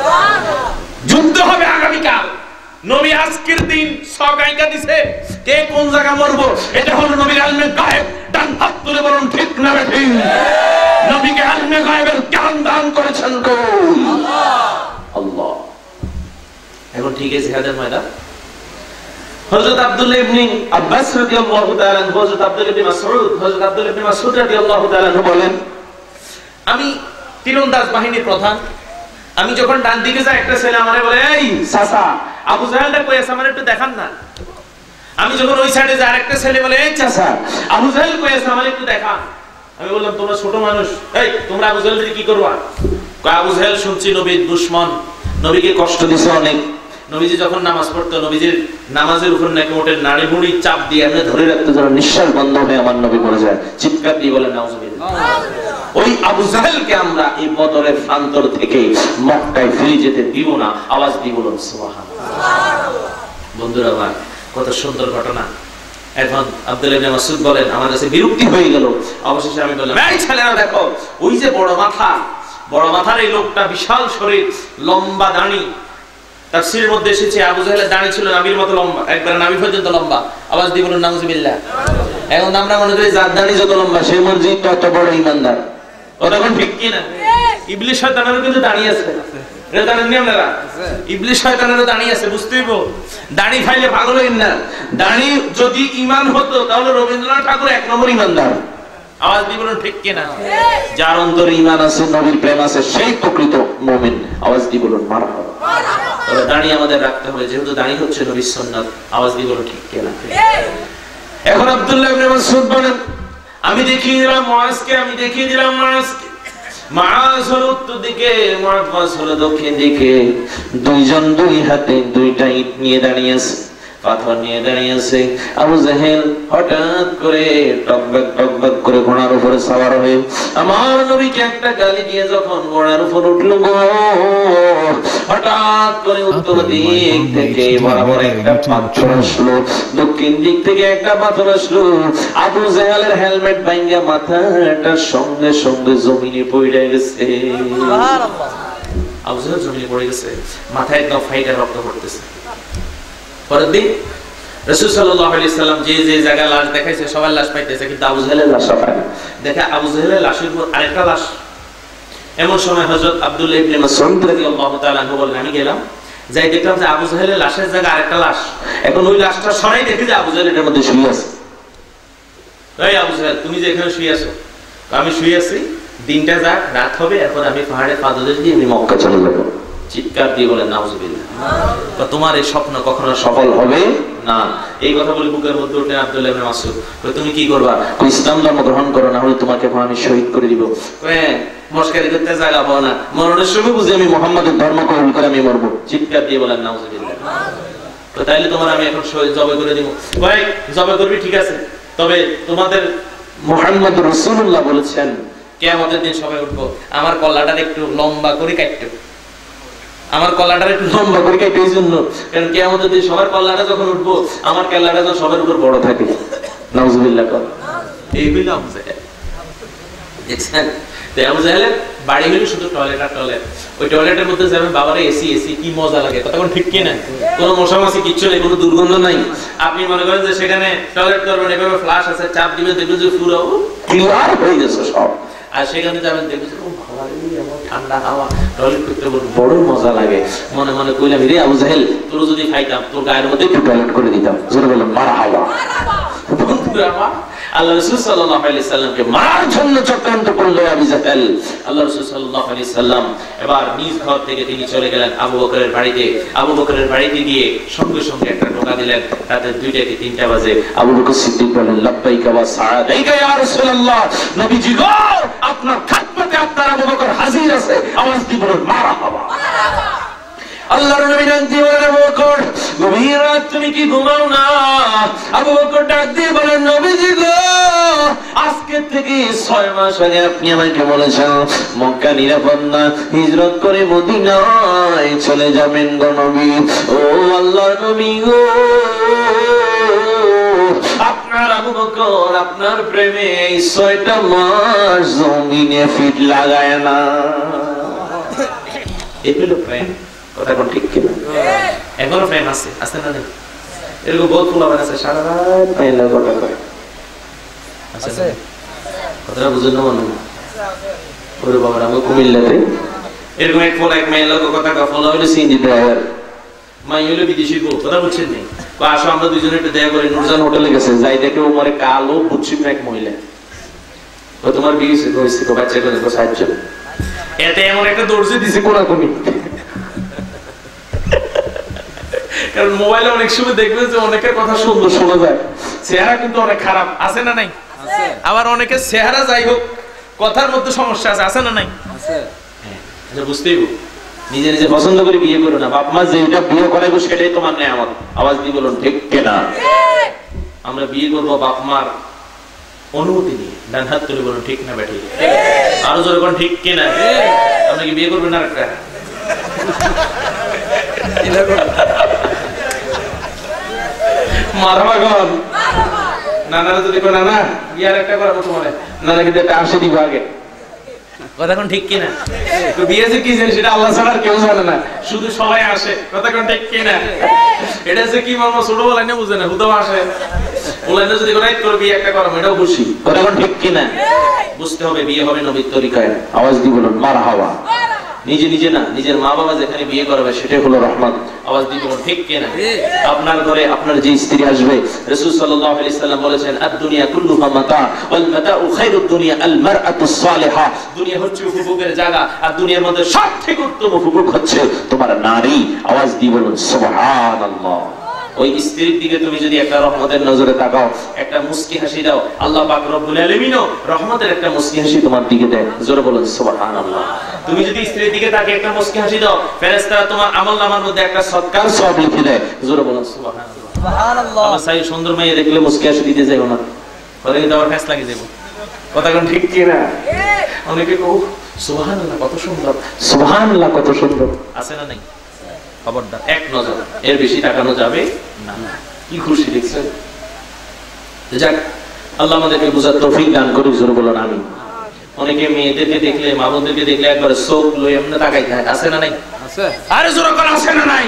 যুদ্ধ হবে আগামীকাল। নবী আজকের দিন সকাইকা দিছে, কে কোন জায়গা মরবো এটা হলো নবীর ইলমে গায়েব। ডান হাত তুলে বলুন ঠিক না ঠিক? নবীকে ইলমে গায়েবের জ্ঞান দান করেছেন কে? আল্লাহ। আল্লাহ। এখন ঠিক আছে, জিহাদের ময়দান। হযরত আব্দুল্লাহ ইবনে আব্বাস রাদিয়াল্লাহু তাআলা, হযরত আব্দুল্লাহ ইবনে মাসউদ, হযরত আব্দুল্লাহ ইবনে মাসউদ রাদিয়াল্লাহু তাআলা বলেন, আমি তীরন্দাজ বাহিনীর প্রধান। আমি যখন ডান দিকে যাই, একটা ছেলে আমারে বলে, এই চাচা আবু জাহেলটা কই আছে, আমারে একটু দেখান না। আমি যখন ওই সাইডে যাই, আরেকটা ছেলে বলে, এই চাচা আবু জাহেল কই আছে, আমারে একটু দেখান। আমি বললাম, তোমরা ছোট মানুষ, এই তোমরা আবু জাহেলকে কি করবা? কয় আবু জাহেল শুনছি নবীর দুশমন, নবীকে কষ্ট দিছে অনেক। নবীজি যখন নামাজ পড়তো, নবীজির নামাজের উপর নাকি ওটের নাড়ি ভুঁড়ি চাপ দিয়ে এমনি ধরে রাখতো, যেন নিঃশ্বাস বন্ধ হয়ে আমার নবী মরে যায়। চিৎকার দিয়ে বলেন নাউজুবিল্লাহ। ওই আবু জাহেলকে আমরা এই বদরের প্রান্তর থেকে মক্কায় ফিরে যেতে দিব না। আওয়াজ দিয়ে বলুন সুবহানাল্লাহ। বন্ধুরা ভাই, কত সুন্দর ঘটনা। এখন আব্দুল্লাহ ইবনে মাসউদ বলেন, আমার কাছে বিরক্তি হয়ে গেল। অবশেষে আমি বললাম, এই ছেলেরা দেখো, ওই যে বড় মাথার এই লোকটা, বিশাল শরীর, লম্বা দাড়ি। তাফসীরের মধ্যে এসেছে আবু জাহেলের দাড়ি ছিল নাভির মতো লম্বা, একবার নাভি পর্যন্ত লম্বা। আওয়াজ দিয়ে বলুন নাউজুবিল্লাহ। এখন আমরা মনে করি যার দাড়ি যত লম্বা সে মসজিদ তত বড় ঈমানদার। ওটা কোন ঠিক কি না? ইবলিস শয়তানেরও কিন্তু দাড়ি আছে, এটা জানেন নি আপনারা? ইবলিস শয়তানেরও দাড়ি আছে, বুঝতেই হইব। দাড়ি খাইলে পাগল হইন না। দাড়ি যদি ঈমান হতো তাহলে রবীন্দ্রনাথ ঠাকুর 1 নম্বর ঈমানদার। আওয়াজ দিয়ে বলুন ঠিক কি না? যার অন্তরে ঈমান আছে, নবীর প্রেম আছে, সেই প্রকৃত মুমিন। আওয়াজ দিয়ে বলুন মারহাবা। তবে দাড়ি আমাদের রাখতে হবে, যেহেতু দাড়ি হচ্ছে নবীর সুন্নাত। আওয়াজ দিয়ে বলুন ঠিক কি না? এখন আব্দুল্লাহ ইবনে মাসউদ বলেন, আমি দেখিয়ে দিলাম মুআজকে, মুআজ হলো উত্তর দিকে, মুআব্বাস হলো দক্ষিণ দিকে। 2 জন 2 হাতে 2টা ইট নিয়ে দাঁড়িয়ে আছে, পাথর নিয়ে দাঁড়িয়ে আছে। আবু জাহেল হঠাৎ করে টকবক করে ঘোড়ার উপরে সওয়ার হয়ে আমার নবীকে একটা গালি দিয়ে যখন ঘোড়ার উপর উঠলো গো, হঠাৎ করে উত্তর দিক থেকে বরাবর একটা পাথর আসলো, দক্ষিণ দিক থেকে একটা পাথর আসলো। আবু জাহেলের হেলমেট ভাঙা মাথাটা সঙ্গে সঙ্গে জমিনে পড়ে গেছে। সুবহানাল্লাহ। আবু জাহেল জমিনে পড়ে গেছে, মাথায় একদম ফাইটা রক্ত পড়তেছে। পরের দিন রাসূল সাল্লাল্লাহু আলাইহি সাল্লাম যে যে জায়গায় লাশ দেখাইছে সবার লাশ পাইতেছে, কিন্তু আবু জাহেলের লাশ পায় না। দেখে আবু জাহেলের লাশের উপর আরেকটা লাশ। এমন সময় হযরত আব্দুল্লাহ ইবনে মাসউদ রাদিয়াল্লাহু তাআলা বলেন, আমি গেলাম, যাই দেখলাম যে আবু জাহেলের লাশের জায়গায় আরেকটা লাশ। এখন ওই লাশটা সরাই দেখি যে আবু জাহেল এর মধ্যে শুয়ে আছে। এই আবু জাহেল, তুমি যে এখানে শুয়ে আছো? আমি শুয়ে আছি, দিনটা যাক, রাত হবে, এরপর আমি পাহাড়ে পাদদেশ দিয়ে আমি মক্কা চলে যাব। চিৎকার দিয়ে বলেন নাউজুবিল্লাহ। তো তোমার এই স্বপ্ন কখনো সফল হবে না। এই কথা বলে বুকের মধ্যে উঠে আব্দুল্লাহ ইবনে মাসউদ, তুমি কি করবা? ইসলাম ধর্ম গ্রহণ করো, না হলে তোমাকে আমি শহীদ করে দিব। মস্কারি করতে জায়গা পাও না, মরণের সময় বুঝি আমি মুহাম্মাদের ধর্ম কবুল করে আমি মরবো। চিৎকার দিয়ে বলেন নাউজুবিল্লাহ। তো তাইলে তোমার আমি এখন জবাই করে দিব। ভাই জবাই করবি, ঠিক আছে, তবে তোমাদের মুহাম্মদ রাসূলুল্লাহ বলেছেন কিয়ামতের দিন সবাই উঠবো, আমার কল্লাটা একটু লম্বা করে কাটতে, আমার কল্লাটা একটু লম্বা করে কাটতে, এই জন্য কারণ কিয়ামতের দিন সবার কল্লাটা যখন উঠবো, আমার কল্লাটা যখন সবার উপর বড় থাকে। নাউজুবিল্লাহ। এই হইল আবু জাহেল। দেখছেন, আবু জাহেলের বাড়ি হইল শুধু টয়লেট আর টয়লেট। ওই টয়লেটের মধ্যে যাবেন, বাবারে এসি এসি, কি মজা লাগে, তখন ঠিক কি না, কোনো মশা মাছি কিচ্ছু নেই, কোনো দুর্গন্ধ নাই। আপনি মনে করেন যে সেখানে টয়লেট করবেন, এভাবে ফ্লাশ আছে, চাপ দিবেন, দেখবেন যে পুরো ক্লিয়ার হয়ে গেছে সব। আর সেখানে যাবেন, দেখবেন যে ভালো লাগে, এমন ঠান্ডা হাওয়া, টয়লেট করতে বড় মজা লাগে। মনে মনে কইলাম, রে আবু জাহেল, তোর যদি খাইতাম, তোর গায়ের মধ্যে একটু টয়লেট করে দিতাম। জোরে বললাম মারহাবা। বন্ধুরা আমার, আল্লাহ রাসূল সাল্লাল্লাহু আলাইহি সাল্লামকে মারার জন্য চক্রান্ত করলো আবু জাহেল। আল্লাহ রাসূল সাল্লাল্লাহু আলাইহি সাল্লাম এবার নিজ ঘর থেকে তিনি চলে গেলেন আবু বকরের বাড়িতে। আবু বকরের বাড়িতে গিয়ে সঙ্গে সঙ্গে একটা টোকা দিলেন। রাতে 2টা কি 3টা বাজে। আবু বকর সিদ্দিক বলেন, লাব্বাইকা ওয়া সাআদাইকা ইয়া রাসূলুল্লাহ, নবীজি গো, আপনার খাদমতে আপনার আবু বকর হাজির আছে। আওয়াজ দিয়ে বলুন মারহাবা। আল্লাহর নবী ডাক দিয়ে বলেন, আবু বকর, গভীর রাত তুমি কি ঘুমাও না? আবু বকর ডাক দিয়ে বলেন, নবীজি গো, আজকে থেকে 6 মাস আগে আপনি আমাকে বলেছেন মক্কা নিরাপদ না, হিজরত করে মদিনায় চলে যাবেন গো নবী। ও আল্লাহর নবী গো, আপনার আবু বকর আপনার প্রেমে 6টা মাস জমিনে ফিট লাগায় না। এগুলো প্রেম, কথা কোন ঠিক কিনা? এখনো প্রেম আছে, আছে না নেই? এরকম বহুত ফুলাবান আছে, সারা রাত প্রেম কথা কয়, আছে? কথাটা বুঝুন না মনে না? ওরে বাবা, আমি কুমিল্লাতে এরকম এক ফোলা এক মেয়ের লোক কথা কয়, ফোলা হইলে সিএনজি ড্রাইভার, মাই হইলে বিদেশি বউ। কথা বুঝছেন নি? আসো আমরা দুজনে একটু দেখা করে, নুরজান হোটেলে গেছে, যাই দেখে ও মরে কালো বুঝছি এক মহিলা। ও তোমার বিয়ে হয়েছে, বাচ্চা করে 7 জন। এতে এমন একটা দর্জি দিছে কোনাকুনি। কারণ মোবাইলে অনেক সময় দেখবেন যে অনেকের কথা সুন্দর শোনা যায়, চেহারা কিন্তু অনেক খারাপ, আছে না নাই? আবার অনেকের চেহারা যাই হোক, কথার মধ্যে সমস্যা আছে, আছে না নাই? বুঝতেই নিজে নিজে পছন্দ করে বিয়ে করো না, বাপ মা যেটা বিয়ে করাইবো সেটাই তোমার নেয়ামত। আওয়াজ দিয়ে বলুন ঠিক কিনা? আমরা বিয়ে করবো বাপ মার অনুমতি নিয়ে। ডান হাত তুলে বলুন ঠিক না বেঠিক? আরো জোরে বলুন ঠিক কিনা? আমরা কি বিয়ে করবেন না একটা? মারবা গন নানারা যদি কয়, নানা ইয়ার একটা করবো তোমার, নানা কিন্তু একটা আসে দিব আগে। কথা কোন ঠিক কিনা? তো বিয়ে যে কি জানি সেটা আল্লাহ ছাড়া আর কেউ জানে না, শুধু সবাই আসে। কথা কোন ঠিক কিনা? এটা যে কি মামা ছোটবেলায় না বুঝে না, হুদাও আসে। বলেন যদি কোন এক করে বিয়ে একটা করবো, এটাও খুশি। কথা কোন ঠিক কিনা? বুঝতে হবে বিয়ে হবে নবীর তরিকায়। আওয়াজ দিয়ে বলুন মারহাবা। নিজে নিজে না, নিজের মা বাবা যেখানে বিয়ে করবে সেটাই হলো রহমত। আওয়াজ দিয়ে বলুন ঠিক কিনা? আপনার ঘরে আপনার যে স্ত্রী আসবে, রাসূল সাল্লাল্লাহু আলাইহি সাল্লাম বলেছেন, আদ-দুনিয়া কুল্লুহা মাতা ওয়াল মাতাউ খায়রুদ দুনিয়া আল মারআতুস সালিহা। দুনিয়া হচ্ছে উপভোগের জায়গা, আর দুনিয়ার মধ্যে সবথেকে উত্তম উপভোগ হচ্ছে তোমার নারী। আওয়াজ দিয়ে বলুন সুবহানাল্লাহ। ওই স্ত্রীর দিকে তুমি যদি একটা রহমতের নজরে তাকাও, একটা মুস্কি হাসি দাও, আল্লাহ পাক রব্বুল আলামিনও রহমতের একটা মুস্কি হাসি তোমার দিকে দেয়। জোরে বলুন সুবহানাল্লাহ। তুমি যদি স্ত্রীর দিকে তাকিয়ে একটা মুস্কি হাসি দাও, ফেরেশতারা তোমার আমলনামার মধ্যে একটা সদকার সওয়াব লিখে দেয়। জোরে বলুন সুবহানাল্লাহ। সুবহানাল্লাহ। আমার সাই সুন্দর মেয়ে দেখলে মুস্কি হাসি দিতে যাও না, পরে কিন্তু আবার ফেস লাগিয়ে দেব। কথা কোন ঠিক কি না? অনেকে কও সুবহানাল্লাহ কত সুন্দর, সুবহানাল্লাহ কত সুন্দর, আছে না নাই? খবরদার, এক নজর, এর বেশি তাকানো যাবে না। কি খুশি দেখছেন? যাক, আল্লাহ আমাদেরকে বুঝার তৌফিক দান করুক। জোরে বলুন আমিন। অনেকে মেয়েদেরকে দেখলে, মা বোনদেরকে দেখলে একবার চোখ লই এমনি তাকাই থাকে, আছে না নাই? আছে। আরে জোরে করে আছে না নাই?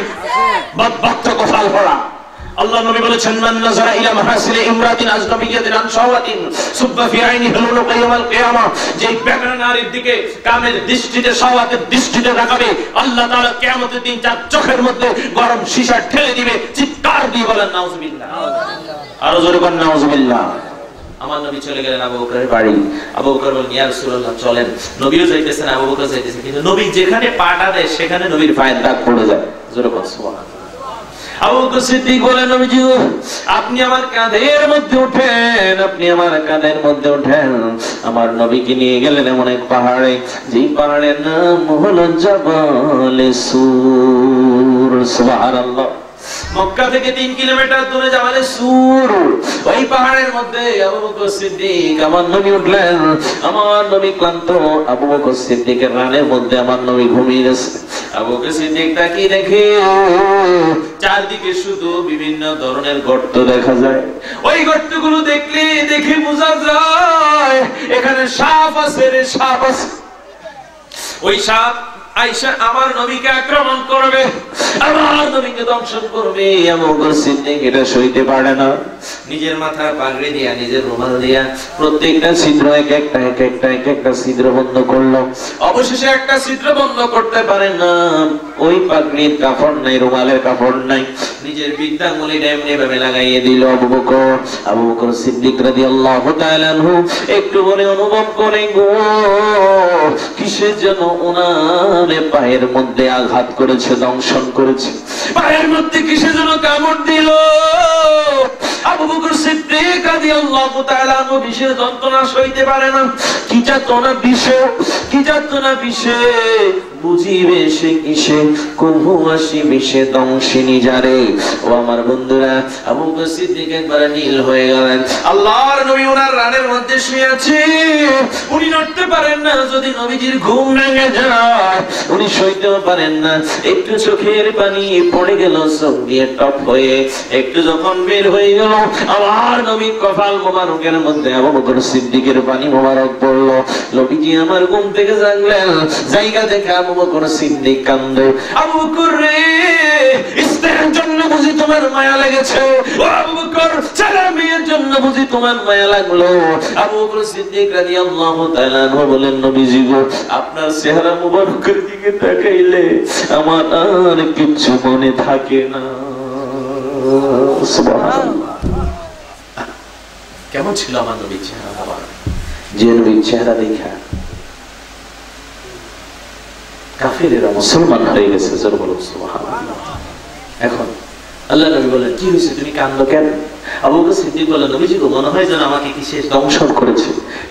বদভক্ত কপাল ভরা আল্লাহ নবী বলেছেন মান নাযারা ইলা মাহাসিনি ইমরাতিন আজনাবিয়াতিন আন শাওয়াতিন সুব্বা ফি আইনি হুলুল কিয়ামাল কিয়ামা, যে বেগানা নারীর দিকে কামের দৃষ্টিতে শাওয়াতের দৃষ্টিতে তাকাবে, আল্লাহ তাআলা কিয়ামতের দিন তার চোখের মধ্যে গরম সীসা ঠেলে দিবে। চিৎকার দিয়ে বলেন নাউজুবিল্লাহ, আরো জোরে বলেন নাউজুবিল্লাহ। আমার নবী চলে গেলেন আবু বকরের বাড়ি। আবু বকর বলেন ইয়া রাসূলুল্লাহ চলেন। নবীও যাইতেছেন, আবু বকর যাইতেছেন, কিন্তু নবী যেখানে পাটা দেয় সেখানে নবীর পায়ের দাগ পড়ে যায়। জোরে বলেন সুবহানাল্লাহ। আবু বকর সিদ্দিক বলেন নবীজি আপনি আমার কাঁধের মধ্যে ওঠেন, আপনি আমার কাঁধের মধ্যে ওঠেন। আমার নবীকে নিয়ে গেলেন এমন এক পাহাড়ে, যেই পাহাড়ের নাম হলো জাবালে সূর। সুবহানাল্লাহ। মক্কা থেকে 3 কিলোমিটার দূরে জাবালে সূর, ওই পাহাড়ের মধ্যে আবু বকর সিদ্দিক আমার নবী উঠলেন। আমার নবী ক্লান্ত, আবু বকর সিদ্দিকের রানের মধ্যে আমার নবী ঘুমিয়ে গেছে। আবু বকর সিদ্দিক তাকিয়ে দেখে চারদিকে শুধু বিভিন্ন ধরনের গর্ত দেখা যায়। ওই গর্তগুলো দেখে বোঝা যায় এখানে সাপ আছে রে, সাপ আছে। ওই সাপ আয়েশা আমার নবীকে আক্রমণ করবে, আমার নবীকে দংশন করবে। আবু বকর সিদ্দিক এটা সইতে পারে না। নিজের মাথার পাগড়ি দিয়া, নিজের রুমাল দিয়া প্রত্যেকটা ছিদ্র এক একটা ছিদ্র বন্ধ করলো। অবশেষে একটা ছিদ্র বন্ধ করতে পারে না। ওই পাগড়ির কাপড় নাই, রুমালের কাপড় নাই, নিজের বিদ্যাঙ্গুলিটা এমনি ভাবে লাগাইয়ে দিল আবু বকর সিদ্দিক রাদিয়াল্লাহু তাআলা আনহু একটু বলে অনুভব করে গো কিসের জন্য ওনার পায়ের মধ্যে আঘাত করেছে, দংশন করেছে, পায়ের মধ্যে কিসের জন্য কামড় দিল। আবু বকর সিদ্দিক রাদিয়াল্লাহু তাআলা আনহু বিষে যন্ত্রণা সইতে পারে না। কি যাতনা বিষে বুঝিবে সে কিসে, কবু আসি বিষে দংশিনী যারে। ও আমার বন্ধুরা, আবু বকর সিদ্দিক একবারে নীল হয়ে গেলেন। আল্লাহর নবী ওনার রানের মধ্যে শুয়ে আছে, উনি নড়তে পারেন না। যদি নবীজির ঘুম ভেঙে যায় উনি সইতেও পারেন না। একটু চোখের পানি পড়ে গেল, চোখ দিয়ে টপ হয়ে একটু যখন বের হয়ে গেল, আমার নবী কপাল মোবারকের মধ্যে আবু বকর সিদ্দিকের পানি মোবারক পড়লো। নবীজি আমার ঘুম থেকে জাগলেন, জায়গা দেখে আবু বকর সিদ্দিক কান্দে। আবু বকর রে, স্ত্রীর জন্য বুঝি তোমার মায়া লেগেছে? ও আবু বকর, ছেলে মেয়ের জন্য বুঝি তোমার মায়া লাগলো? আবু বকর সিদ্দিক রাদিয়াল্লাহু তাআলা আনহু বলেন নবীজি গো, আপনার চেহারা মুবারকের দিকে তাকাইলে আমার আর কিছু মনে থাকে না। সুবহানাল্লাহ। কেমন ছিল আমার নবীর চেহারা মুবারক? যে নবীর চেহারা দেখা কাফিরেরা মুসলমান হয়ে গেছে। জোরে বলুন সুবহানাল্লাহ। এখন আল্লাহ নবী বলেন কি হয়েছে, তুমি কাঁদো কেন? আবু বকর সিদ্দিক বলেন নবীজি গো, মনে হয় যেন আমাকে কি শেষ দংশন করেছে,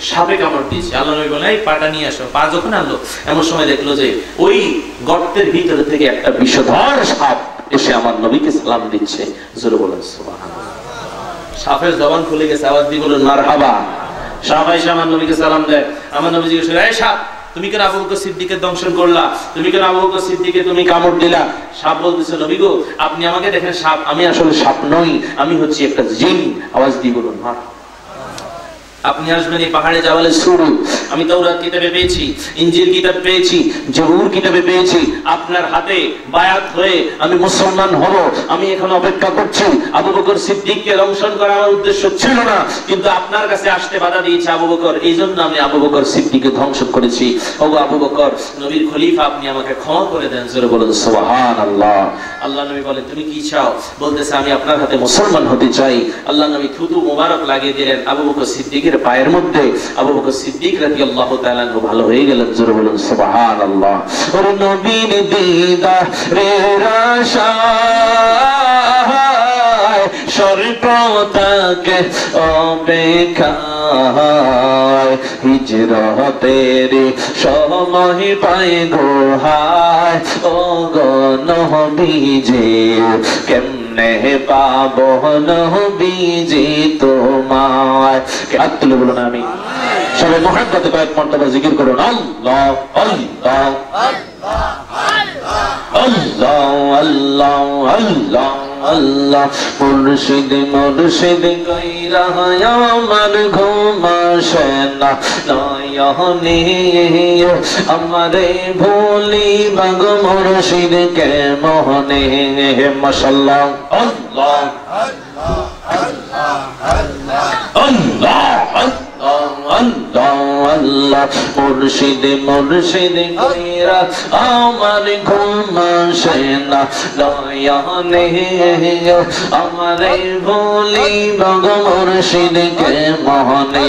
সাপে কামড় দিয়েছে। আল্লাহ নবী বলেন এই পাটা নিয়ে আসো। পা যখন আনলো এমন সময় দেখলো যে ওই গর্তের ভিতর থেকে একটা বিষধর সাপ এসে আমার নবীকে সালাম দিচ্ছে। জোরে বলেন সুবহানাল্লাহ। সাপের জবান খুলে গেছে, আওয়াজ দিয়ে বলেন মারহাবা। সাপ এসে আমার নবীকে সালাম দেয়। আমার নবী জিজ্ঞেস করে, এই সাপ, তুমি কেন আবু বকর সিদ্দিকের দংশন করলা? তুমি কেন আবু বকর সিদ্দিককে তুমি কামড় দিলা? সাপ বলতেছে নবী গো, আপনি আমাকে দেখেন সাপ, আমি আসলে সাপ নই, আমি হচ্ছি একটা জিন। আওয়াজ দিয়ে বলুন মারহাবা। আপনি আসবেন এই পাহাড়ে জাবালে সূর, আমি তাওরাত কিতাবে পেয়েছি, ইনজিল কিতাব পেয়েছি, জবুর কিতাবে পেয়েছি, আপনার হাতে বায়াত হয়ে আমি মুসলমান হব। আমি এখন অপেক্ষা করছি। আবু বকর সিদ্দিককে দংশন করা আমার উদ্দেশ্য ছিল না, কিন্তু আপনার কাছে আসতে বাধা দিয়েছে আবু বকর, এইজন্য আমি আবু বকর সিদ্দিককে ধ্বংসন করেছি। ওগো আবু বকর, নবীর খলিফা, আপনি আমাকে ক্ষমা করে দেন। জোরে বলুন সুবহানাল্লাহ। আল্লাহ নবী বলেন তুমি কি চাও? বলতেছে আমি আপনার হাতে মুসলমান হতে চাই। আল্লাহ নবী থুতু মোবারক লাগিয়ে দিলেন আবু বকর সিদ্দিকের পায়ের মধ্যে। আবু বকর সিদ্দিক রাদিয়াল্লাহু তাআলা আনহু ভালো হয়ে গেলেন। জোরে বলুন সুবহানাল্লাহ। ওরে নবীর দিদারের আশায় স্বর্গটাকে অপেক্ষায় হিজরতের সময় পায় গোহায়। ও গো নবীজি, কেমনে পাবো নবীজি তোমায়? হাত তুলে বলুন আমি সবাই মুহাব্বতে কয়েক মর্তবা জিকির করুন আল্লাহ আল্লাহ আল্লাহ আল্লাহ আল্লাহ আল্লাহ। মুর্শিদ মুর্শিদ কইরা আমার ঘুম আসে না নয়নে, আমারে ভুলি বাগ মুর্শিদ কে মোহনে। মাশাআল্লাহ আল্লাহ আল্লাহ আল্লাহ আল্লাহ আল্লাহ মুর্শিদ মুর্শিদ কইরা আমার ঘুম আসে না নয়নে আমারে ভুলি বগ মুর্শিদ কে মোহনে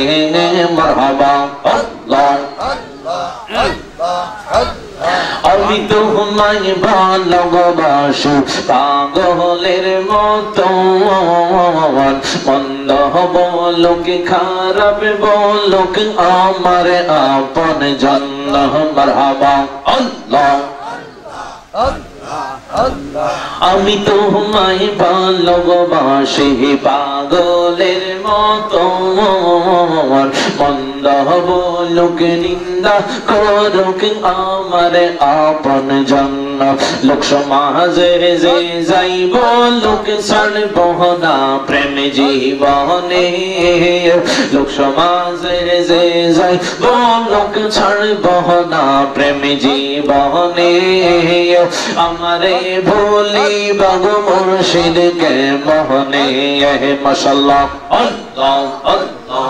মারহাবা আল্লাহ আমি তোমায় ভালোবাসি পাগলের মতো মন্দ বলুক খারাপ বলুক আমার আপন জন্য মারহাবা আল্লাহ আমি তোমায় ভালোবাসি পাগলের মতো মন্দ বলুক নিন্দা করুক আমার আপন জন্য লোক সমাজে যে যাইব লোক ছাড়ব না প্রেম জীবনে লোক সমাজে যে যাইব লোক ছাড়ব না প্রেম জীবনে আমারে ভুলি বাগো মুর্শিদ কে মোহনে মাশাআল্লাহ আল্লাহ আল্লাহ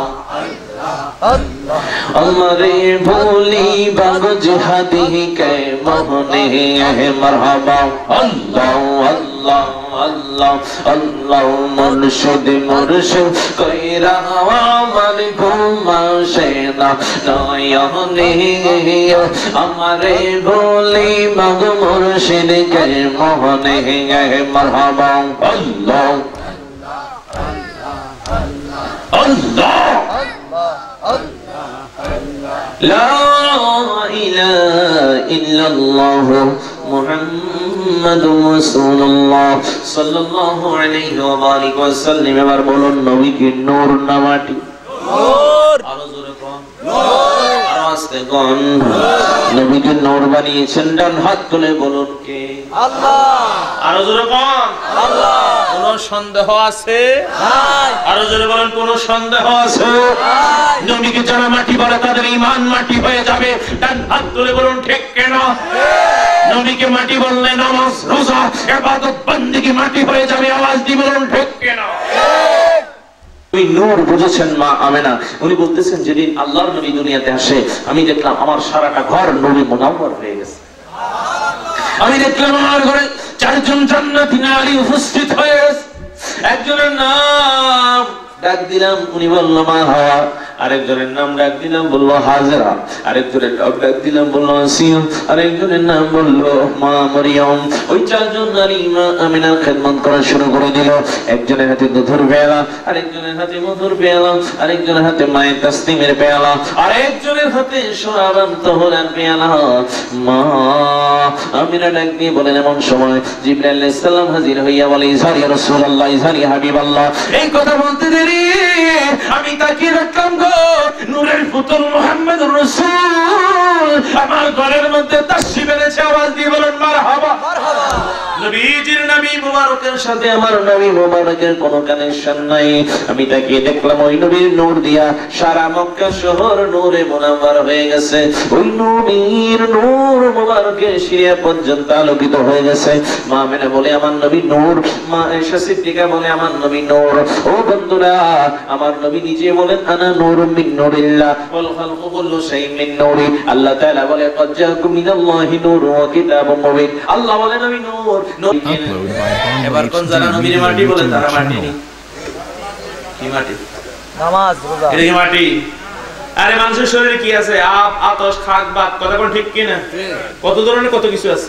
আমারে ভুলি বাগো জিহাদি কে মোহনে মারহাবা আল্লাহ আল্লাহ আল্লাহ আল্লাহ মুর্শিদ মুর্শিদ কইরা আমার ঘুম আসে না নয়নে আমারে ভুলি বাগো মুর্শিদ কে মোহনে মারহাবা আল্লাহ আল্লাহ লা ইলাহা ইল্লাল্লাহ মুহাম্মাদুর রাসূলুল্লাহ সাল্লাল্লাহু আলাইহি ওয়া বারিক ওয়া সাল্লাম। এবার বলুন নবী কি নূর না মাটি? নূর। আরো জোরে কোন নূর, আরো আস্তে কোন নবী কি নূর বানিয়েছেন? ডান হাত তুলে বলুন কে? আল্লাহ। আরো জোরে কোন আল্লাহ। কোন সন্দেহ আছে? নাই। আরো জোরে বলুন কোন সন্দেহ আছে? নাই। নবীকে যারা মাটি বলে তাদের ঈমান মাটি হয়ে যাবে। ডান হাত তুলে বলুন ঠিক কেন? নবীকে মাটি বললে নামাজ রোজা ইবাদত বندگی মাটি হয়ে যাবে। আওয়াজ দিয়ে বলুন ঠিক কেন? ওই নূর বুঝেছেন মা আমেনা, উনি বলতেছেন যেদিন আল্লাহর নবী দুনিয়াতে আসে আমি দেখলাম আমার সারাটা ঘর নূরে মুনাওয়ার হয়ে গেছে। আমি দেখলাম আমার ঘরে চারজন জান্নাতি নারী উপস্থিত হয়ে গেছে। একজনের নাম ডাক দিলাম, উনি বলল মা হাওয়া। আরেকজনের নাম ডাক দিলাম, বলল হাজরা। আরেকজনের নাম ডাক দিলাম, বলল আসিয়া। আরেকজনের নাম বলল মা মরিয়ম। ওই চারজন নারী মা আমিনার খেদমত করা শুরু করে দিল। একজনের হাতে দুধের পেয়ালা, আরেকজনের হাতে মধুর পেয়ালা, আরেকজনের হাতে মায়ের তাসলিমের পেয়ালা, আরেকজনের হাতে সোনার তোহরার পেয়ালা। মা আমিনা ডাক দিয়ে বলেন এমন সময় জিবরাইল আলাইহিস সালাম হাজির হইয়া বলে ইজহার ইয়া রাসূলুল্লাহ, ইজহার ইয়া হাবিবাল্লাহ। এই কথা বলতে দেরি আমি তাকিয়ে রাখলাম গো, নূরের পুতুল মুহাম্মদুর রাসূল আমার ঘরের মধ্যে তাশরিফ এনেছে। আওয়াজ দিয়ে বলেন মারহাবা মারহাবা। নবীজির নবী মুবারকের সাথে আমার নবী মুবারকের কোনো কানেকশন নাই। আমি তাকিয়ে দেখলাম ওই নবীর নূর দিয়া সারা মক্কা শহর নূরে মুনাওয়ার হয়ে গেছে। ওই নবীর নূর মুবারকের সিরিয়া পর্যন্ত আলোকিত হয়ে গেছে। মা আমিনা বলে আমার নবী নূর, মা আয়েশা সিদ্দিকা বলে আমার নবী নূর। ও বন্ধুরা, আমার নবী নিজে বলেন আনা নূরুম মিন নূরিল্লাহ ওয়াল খালকু কুল্লু শাইইন মিন নূরি। আল্লাহ তাআলা বলে ক্বাদ জাআকুম মিনাল্লাহি নূরুন ওয়া কিতাবুম মুবিন। আল্লাহ বলে নবী নূর। এবার কোন যারা নবীর মাটি বলে তারা মাটি নেই। কি মাটি? নামাজ রোজা। এটা কি মাটি? আরে মানুষের শরীরে কি আছে? আপ আতশ খাক বাত, কথা কোন ঠিক কি না? কত ধরনের কত কিছু আছে।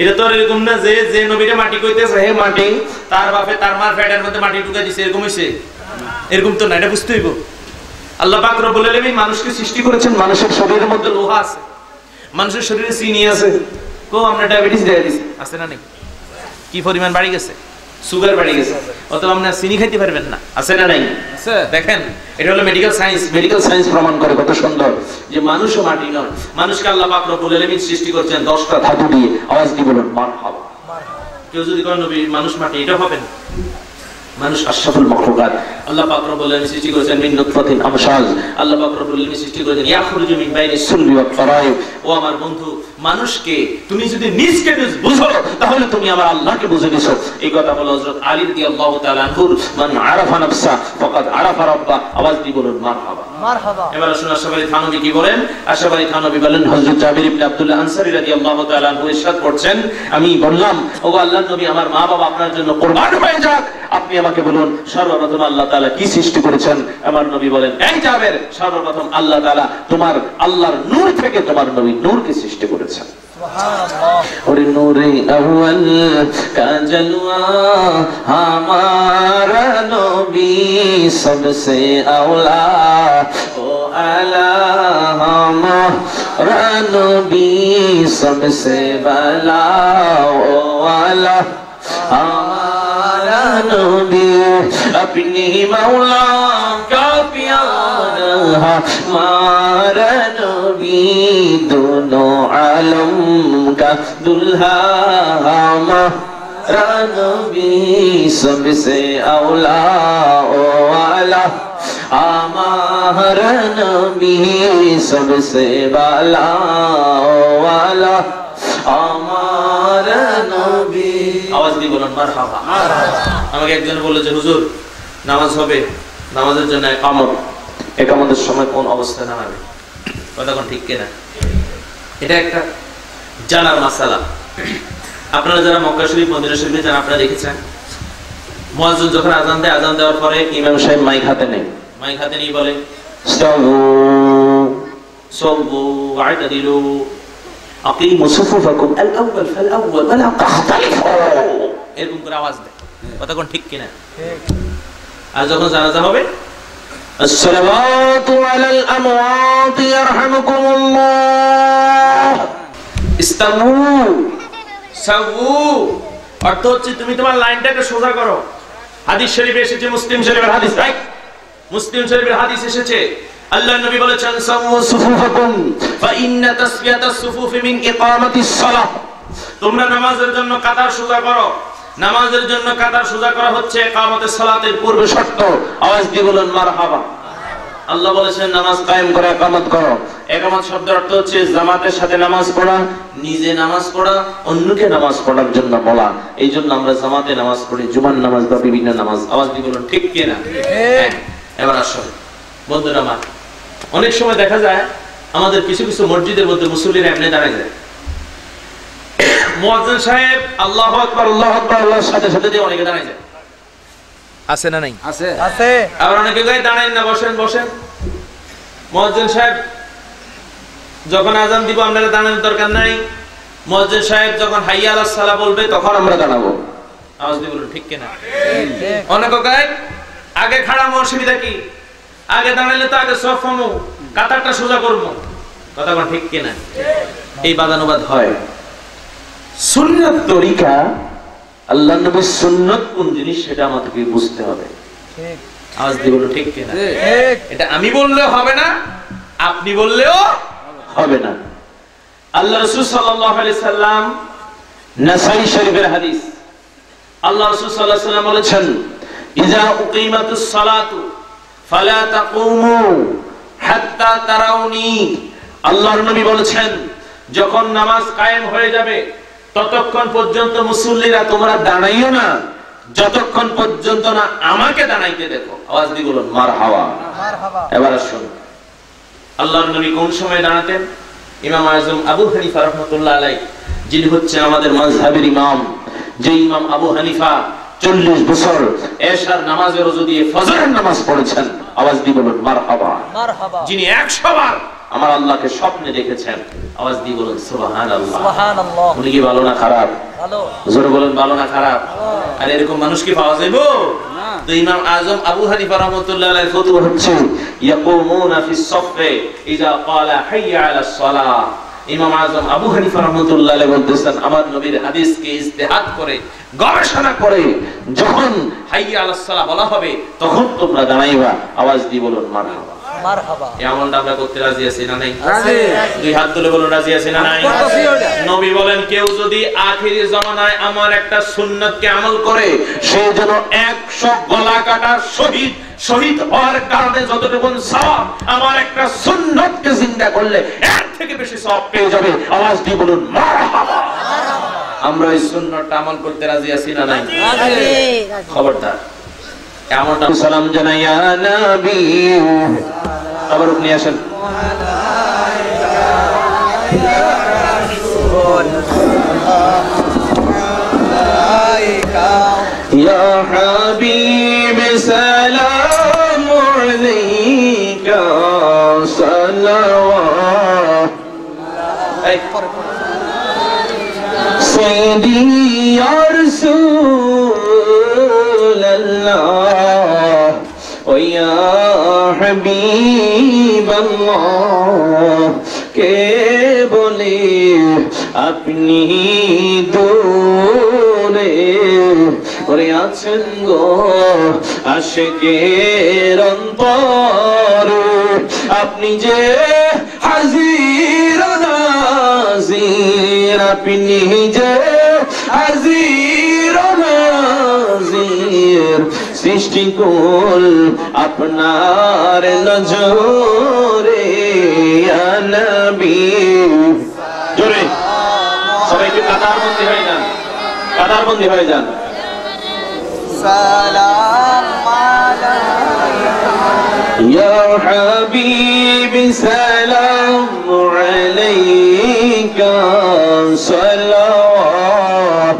এটা তো এরকম না যে যে নবীরে মাটি কইতেছে হে মাটি, তার বাপে তার মার পেটের মধ্যে মাটি ঢুকাই দিছে, এরকম হইছে? এরকম তো না, এটা বুঝতে হইব। আল্লাহ পাক রব্বুল আলামিন মানুষকে সৃষ্টি করেছেন, মানুষের শরীরের মধ্যে লোহা আছে, মানুষের শরীরে চিনি আছে। কো আমরা ডায়াবেটিস দেয়া দিছি আছে না নাই? কি পরিমাণ বাড়ি গেছে? সুগার বাড়ি গেছে, অথবা আপনি চিনি খাইতে পারবেন না, আছে না নাই? আছে। দেখেন এটা হলো মেডিকেল সায়েন্স। মেডিকেল সায়েন্স প্রমাণ করে কত সুন্দর যে মানুষও মাটি নয়। মানুষকে আল্লাহ পাক রব্বুল আলামিন সৃষ্টি করেছেন 10টা ধাতু দিয়ে। আওয়াজ দিয়ে বলুন মারহাবা। কেউ যদি কয় নবী মানুষ মাটি, এটা হবে না। মানুষ আশরাফুল মাখলুকাত। আল্লাহ পাক রব্বুল আলামিন সৃষ্টি করেছেন মিন নুতফাতিন আমশাজ। আল্লাহ পাক রব্বুল আলামিন সৃষ্টি করেছেন ইয়াখরুজু মিন বাইনিস সুলবি ওয়াত তারাইব। ও আমার বন্ধু, মানুষকে তুমি যদি নিজকে নিজ বুঝো তাহলে তুমি আমার আল্লাহকে বুঝে নিছো। এই কথা বলে হযরত আলী রাদিয়াল্লাহু তাআলা আনহু, মান আরাফা নাফসা ফাকাদ আরাফা রাব্বা। আওয়াজ দিয়ে বলুন মারহাবা, মারহাবা। এবার শুনুন আশরাফ আলী থানভী কি বলেন। আশরাফ আলী থানভী বলেন, হযরত জাবির ইবনে আব্দুল্লাহ আনসারী রাদিয়াল্লাহু তাআলা আনহু ইরশাদ করছেন, আমি বললাম, ওগো আল্লাহর নবী, আমার মা বাবা আপনার জন্য কুরবান হয়ে যাক, আপনি আমাকে বলুন সর্বপ্রথম আল্লাহ তাআলা কি সৃষ্টি করেছেন? আমার নবী বলেন, এই জাবের, সর্বপ্রথম আল্লাহ তাআলা তোমার আল্লাহর নূর থেকে তোমার নবী নূরকে সৃষ্টি করেছেন। সুবহানাল্লাহ। ওরে নূরে আউয়াল কা জলওয়া हमारा नबी सबसे औला ओ आला हमारा नबी सबसे बला ओ आला हमारा नबी अपनी मौला का प्यारा हमारा नबी दोनों आलम का दुल्हा हमारा नबी सबसे औला ओ आला हमारा नबी सबसे बाला ओ आला हमारा नबी। आवाज দিয়ে বলুন মারহাবা। আমাকে একজন বলল যে হুজুর নামাজ হবে, নামাজের জন্য একামতের সময় কোন অবস্থায় দাঁড়াবে? কথা কোন ঠিক কিনা? এটা একটা জানার মাসালা। আপনারা যারা মক্কা শরীফ, মদিনা শরীফে যান, আপনারা দেখেছেন মুয়াজ্জিন যখন আযান দেয়, আযান দেওয়ার পরে ইমাম সাহেব মাইক হাতে নেয়, মাইক হাতে নিয়ে বলে ইসতাউ সাল্লু ওয়া'তাদিলু আকিমু সুফুফাকুম আল আউয়াল ফাল আউয়াল ওয়া লা তাখতালিফু, এরকম করে আওয়াজ দেয়। কথা কোন ঠিক কিনা? ঠিক। আর যখন জানাজা হবে, আসসালাতু আলাল আমওয়াত ইয়ারহামুকুমুল্লাহ, ইসতাউ সাউ, অর্থ হচ্ছে তুমি তোমার লাইনটাকে সোজা করো। হাদিস শরীফে এসেছে, মুসলিম শরীফের হাদিস, রাইট? মুসলিম শরীফের হাদিস এসেছে, আল্লাহর নবী বলেছেন সাউ সুফুফাকুম ফা ইন্না তাসফিয়াতাস সুফুফি মিন ইকামাতিস সালাহ। তোমরা নামাজের জন্য কাতার সোজা করো। নামাজের জন্য কাতার সোজা করা হচ্ছে ইকামাতুস সালাতের পূর্ব শর্ত। আওয়াজ দিয়ে বলুন মারহাবা। আল্লাহ বলেছেন নামাজ কায়েম করে ইকামত করো। ইকামত শব্দের অর্থ হচ্ছে জামাতের সাথে নামাজ পড়া, নিজে নামাজ পড়া, অন্যকে নামাজ পড়ার জন্য বলা। এই জন্য আমরা জামাতে নামাজ পড়ি, জুমার নামাজ বা বিভিন্ন নামাজ। আওয়াজ দিয়ে বলুন ঠিক কি না? এবার আসুন বন্ধুরা আমার, অনেক সময় দেখা যায় আমাদের কিছু কিছু মসজিদের মধ্যে মুসল্লিরা এমনি দাঁড়ায় যায়, মুয়াজ্জিন সাহেব আল্লাহু আকবার আল্লাহু আকবার আল্লাহর সাথে সাথে দিয়ে অনেকে দাঁড়ায় যায়। আছে না নাই? আছে আছে। আর অনেকে কয় দাঁড়ান না, বসেন বসেন। মুয়াজ্জিন সাহেব যখন আযান দিব আপনারা দাঁড়ানোর দরকার নাই। মুয়াজ্জিন সাহেব যখন হাইয়া আলাস সালাহ বলবে তখন আমরা দাঁড়াবো। আওয়াজ দিয়ে বলুন ঠিক কি না? ঠিক। অনেকে কয় আগে খাড়ামো, অসুবিধা কি? আগে দাঁড়ালে তো আগে সফ হমু, কাতারটা সোজা করবো। কথা কোন ঠিক কি না? এই বাদানুবাদ হয়। সুন্নাত তরিকা, আল্লাহর নবীর সুন্নাত কোন জিনিস সেটা আমাদেরকে বুঝতে হবে। ঠিক। আওয়াজ দিয়ে বলুন ঠিক কি না? ঠিক। এটা আমি বললেও হবে না, আপনি বললেও হবে না। আল্লাহ রাসূল সাল্লাল্লাহু আলাইহি সাল্লাম, নাসাই শরীফের হাদিস, আল্লাহ রাসূল সাল্লাল্লাহু আলাইহি সাল্লাম বলেছেন ইযা উকিমাতুস সালাতু ফালা তাকুমু হাত্তা তারাউনি। আল্লাহর নবী বলেছেন যখন নামাজ কায়েম হয়ে যাবে ততক্ষণ পর্যন্ত মুসল্লিরা তোমরা দাঁড়াইও না যতক্ষণ পর্যন্ত না আমাকে দাঁড়াইতে দেখো। আওয়াজ দিয়ে বলুন মারহাবা, মারহাবা। এবার আসুন আল্লাহর নবী কোন সময় দাঁড়াতেন? ইমাম আযম আবু হানিফা রাহমাতুল্লাহ আলাইহি, যিনি হচ্ছেন আমাদের মাযহাবের ইমাম, যে ইমাম আবু হানিফা 40 বছর এশার নামাজের ওযু দিয়ে ফজরের নামাজ পড়েছেন। আওয়াজ দিয়ে বলুন মারহাবা, মারহাবা। যিনি 100 বার আমার আল্লাহকে স্বপ্নে দেখেছেন। আওয়াজ দিয়ে বলুন সুবহানাল্লাহ, সুবহানাল্লাহ। উনি কি ভালো না খারাপ? ভালো। জোরে বলুন ভালো না খারাপ? আর এরকম মানুষ কি পাওয়া যাবে না? তো ইমাম আযম আবু হানিফা রাহমাতুল্লাহ আলাইহির ফতোয়া হচ্ছে ইয়াকুমুনা ফিস সাফে ইযা ক্বালা হাইয়া আলাস সালাহ। ইমাম আযম আবু হানিফা রাহমাতুল্লাহ আলাইহি বলতেছেন আমার নবীর হাদিসকে ইজতিহাদ করে গবেষণা করে যখন হাইয়া আলাস সালাহ বলা হবে তখন তোমরা দাঁড়াইবা। আওয়াজ দিয়ে বলুন মারহাবা, মারহাবা এমনটা আমরা করতে রাজি আছি না নাই? দুই হাত তুলে বলুন রাজি আছি না নাই? নবী বলেন কেউ যদি আখিরি জামানায় আমার একটা সুন্নাতকে আমল করে সে যেন 100 গলা কাটা শহীদ হওয়ার কারণে যতটুকু সওয়াব আমার একটা সুন্নাতকে জিন্দা করলে এর থেকে বেশি সওয়াব পেয়ে যাবে। আওয়াজ দিয়ে বলুন মারহাবা। আমরা এই সুন্নাতটা আমল করতে রাজি আছি না নাই? খবরদার এমনটা সালাম জানাই ইয়া নবী। আবার আপনি আসেন। ইয়া হাবিব সালাম আলাইকা সালাওয়াত সাইয়্যিদি ইয়া রাসূলুল্লাহ ও ইয়া হাবিবাল্লাহ কে বলে আপনি দূরে করে আছেন গো আশিকের অন্তরে আপনি যে হাজির নাজির আপনি যে হাজির নাজির সৃষ্টিকুল আপনার নজরে ইয়া নবী। জোরে সবাই একটু কাতারবন্দি হয়ে যান, কাতারবন্দি হয়ে যান। সালাম আলাইকা ইয়া হাবিবি সালাম আলাইকা সালাওয়াত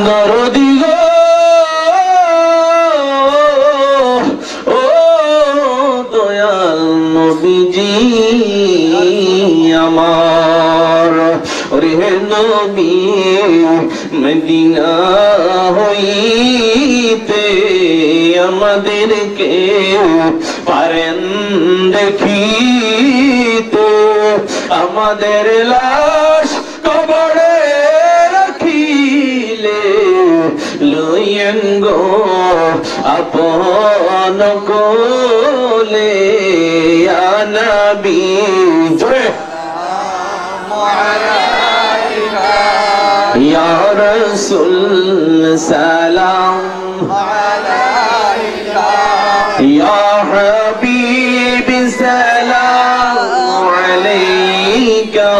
দরদি গো ও দয়াল নবীজি আমার ওরে নবী মদিনা হইতে আমাদেরকে পারেন দেখিতে আমাদের লাশ কবরে রাখিলে লইয়েন গো আপন কোলে ইয়া নবী। জোরে ইয়া রাসূল সালাম আলাইকা ইয়া হাবিব সালাম আলাইকা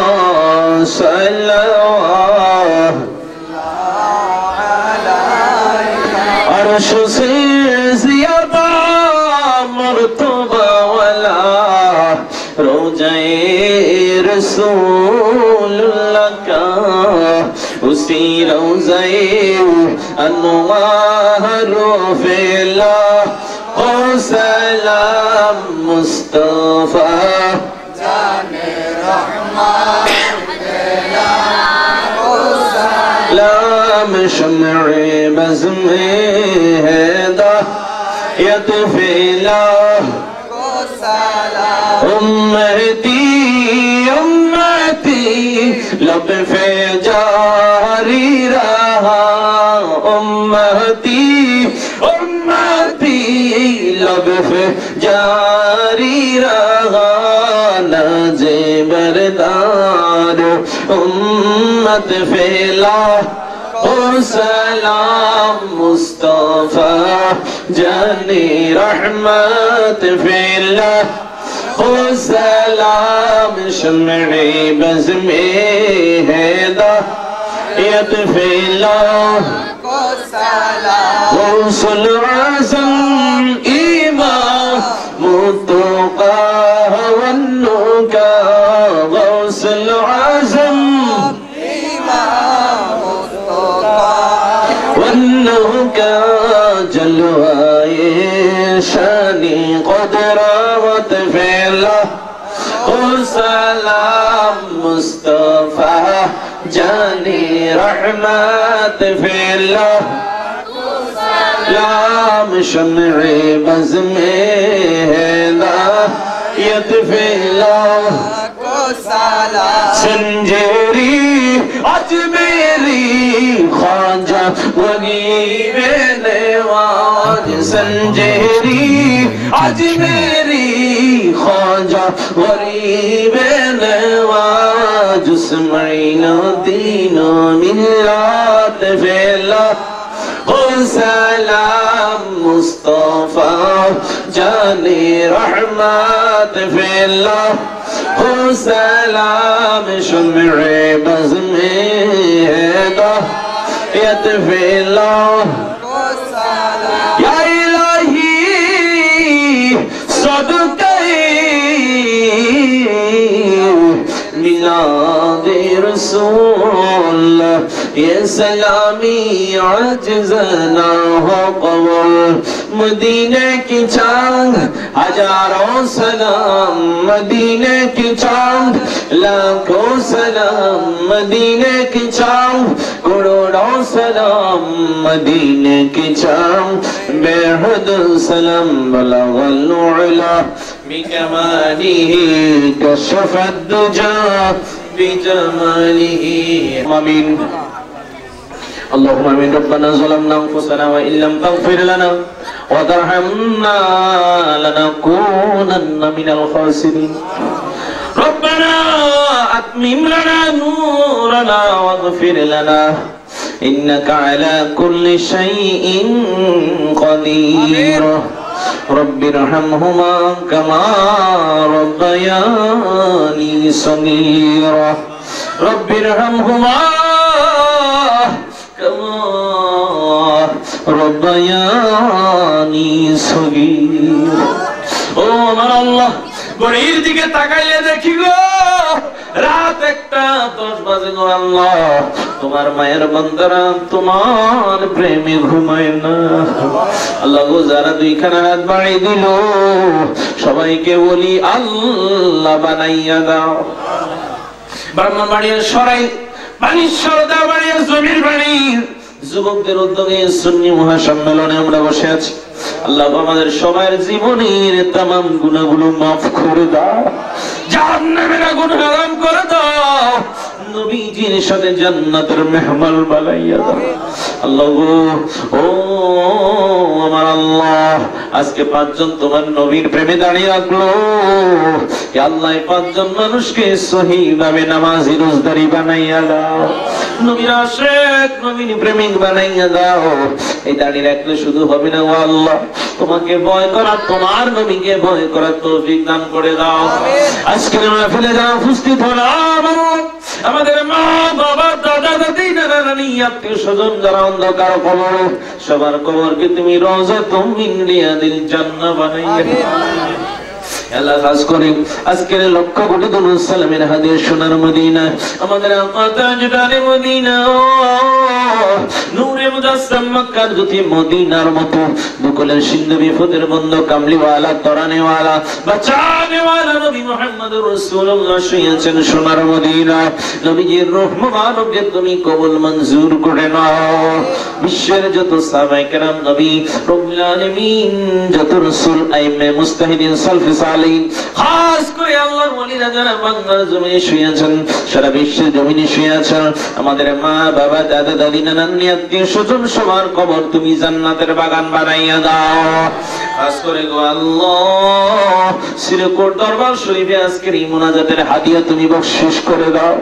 সালাওয়াত আরশ সে জিয়াদা মরতবা ওয়ালা रोज़े रसूलुल्लाह का उसी रोज़े अनवारो फेला ओ सलाम मुस्तफा जाने रहमत सलाम शम्ए बज़ में है दायत फेला उम्मती उम्मती लब पे जारी रहा उम्मती उम्मती लब पे जारी रहा नजे बरदार उम्मत फैला ओ सलाम मुस्तफा जाने रहमत फैला ओ सलाम शम्ए बज़ में है दायत फैला ओ सलाम गौसुल आज़म इमाम मुत्तक़ा वन्नुका गौसुल आज़म इमाम मुत्तक़ा वन्नुका जलवाए शानी क़ुदरत फैला ओ सलाम मुस्तफा जाने रहमत फैला लाम शम्ए बज़ में है दायत फैला संजेरी अजमेरी ख्वाजा वगी नवाज संजेरी अजमेरी ख्वाजा गरीब नवाज जुस्मैनो दीनो मिल्लत फेला ओ सलाम मुस्तफा जाने रहमत फेला ओ सलाम शुम्रे बज़ में हिदायत फेला या इलाही सदक़े मिलादे रसूल ये सलामी अजज़ना हो कबूल मदीने की चांद हजारों सलाम मदीने की चांद लाखों सलाम मदीने की चांद करोड़ों सलाम मदीने की चांद बेहद सलाम बलगल उला बिकमालिही कशफत दुजा बिजमालिही आमीन اللهم آمين ربنا ظلمنا أنفسنا وإن لم تغفر لنا وترحمنا لنكونن من الخاسرين ربنا أتمم لنا نورنا واغفر لنا إنك على كل شيء قدير رب ارحمهما كما ربياني صغيرا رب ارحمهما রব্বায়ানি সগীর ও আমার আল্লাহ ঘড়ির দিকে তাকাইলে দেখি গো রাত 1:10 বাজে গো আল্লাহ তোমার মায়ের বান্দারা তোমার প্রেমে ঘুমায় না আল্লাহ গো যারা দুইখানা হাত বাড়িয়ে দিল সবাইকে বলি আল্লাহ বানাইয়া দাও ব্রাহ্মণবাড়িয়ার সরাই পানির সরদা বাড়িয়ার জমির বাড়ি যুবকদের উদ্যোগে সুন্নি মহাসম্মেলনে আমরা বসে আছি আল্লাহ আমাদের সবার জীবনের तमाम গুনাহগুলো maaf করে দাও জাহান্নামের আগুন হারাম করে দাও নবীজির সাথে জান্নাতের মেহমান বানাইয়া দাও আল্লাহ ও আমার আল্লাহ আজকে 5 জন তোমার নবীর প্রেমে দাঁড়িয়ে রাখলো হে আল্লাহ 5 জন মানুষকে সহিভাবে নামাজি রোজদারি বানাইয়া দাও নবীর আশিক নবীর প্রেমিক বানাইয়া দাও এই দাঁড়িয়ে রাখলে শুধু হবে না ও আল্লাহ তোমাকে ভয় করা তোমার নবীকে ভয় করার তৌফিক দান করে দাও আজকের মাহফিলে যারা উপস্থিত হলাম আমাদের মা বাবা দাদা দাদি নানা নানি আত্মীয় স্বজন যারা অন্ধকার কবর সবার কবরকে তুমি রওজাতুম মিন রিয়াদিল জান্নাহ বানাইয়া আল্লাহ খাস করে আজকের লক্ষ কোটি দুরূদ সালামের হাদিয়া সোনার মদিনা আমাদের আকা তাজদারে মদিনা নূরে মুজাসসাম মক্কার জ্যোতি মদিনার মতো বুকুলের সিন্ধু বিপদের বন্ধ কামলিওয়ালা তরানেওয়ালা বাঁচানেওয়ালা নবী মুহাম্মদুর রাসূলুল্লাহ শুয়েছেন সোনার মদিনা নবীজির রূহ মুবারককে তুমি কবুল মঞ্জুর করে নাও বিশ্বের যত সাহাবায়ে কেরাম নবী রব্বুল আলামিন যত রাসূল আইমে মুস্তাহিদিন সালফে সালিহিন খাস করে আল্লাহর ওলিরা যারা বাংলার জমিনে শুয়ে আছেন সারা বিশ্বের জমিনে শুয়ে আছেন আমাদের মা বাবা দাদা দাদি নানা নানি আত্মীয় স্বজন সবার কবর তুমি জান্নাতের বাগান বানাইয়া দাও খাস করে গো আল্লাহ শ্রীকোট দরবার শরীফে আজকের এই মুনাজাতের হাদিয়া তুমি বখশিশ করে দাও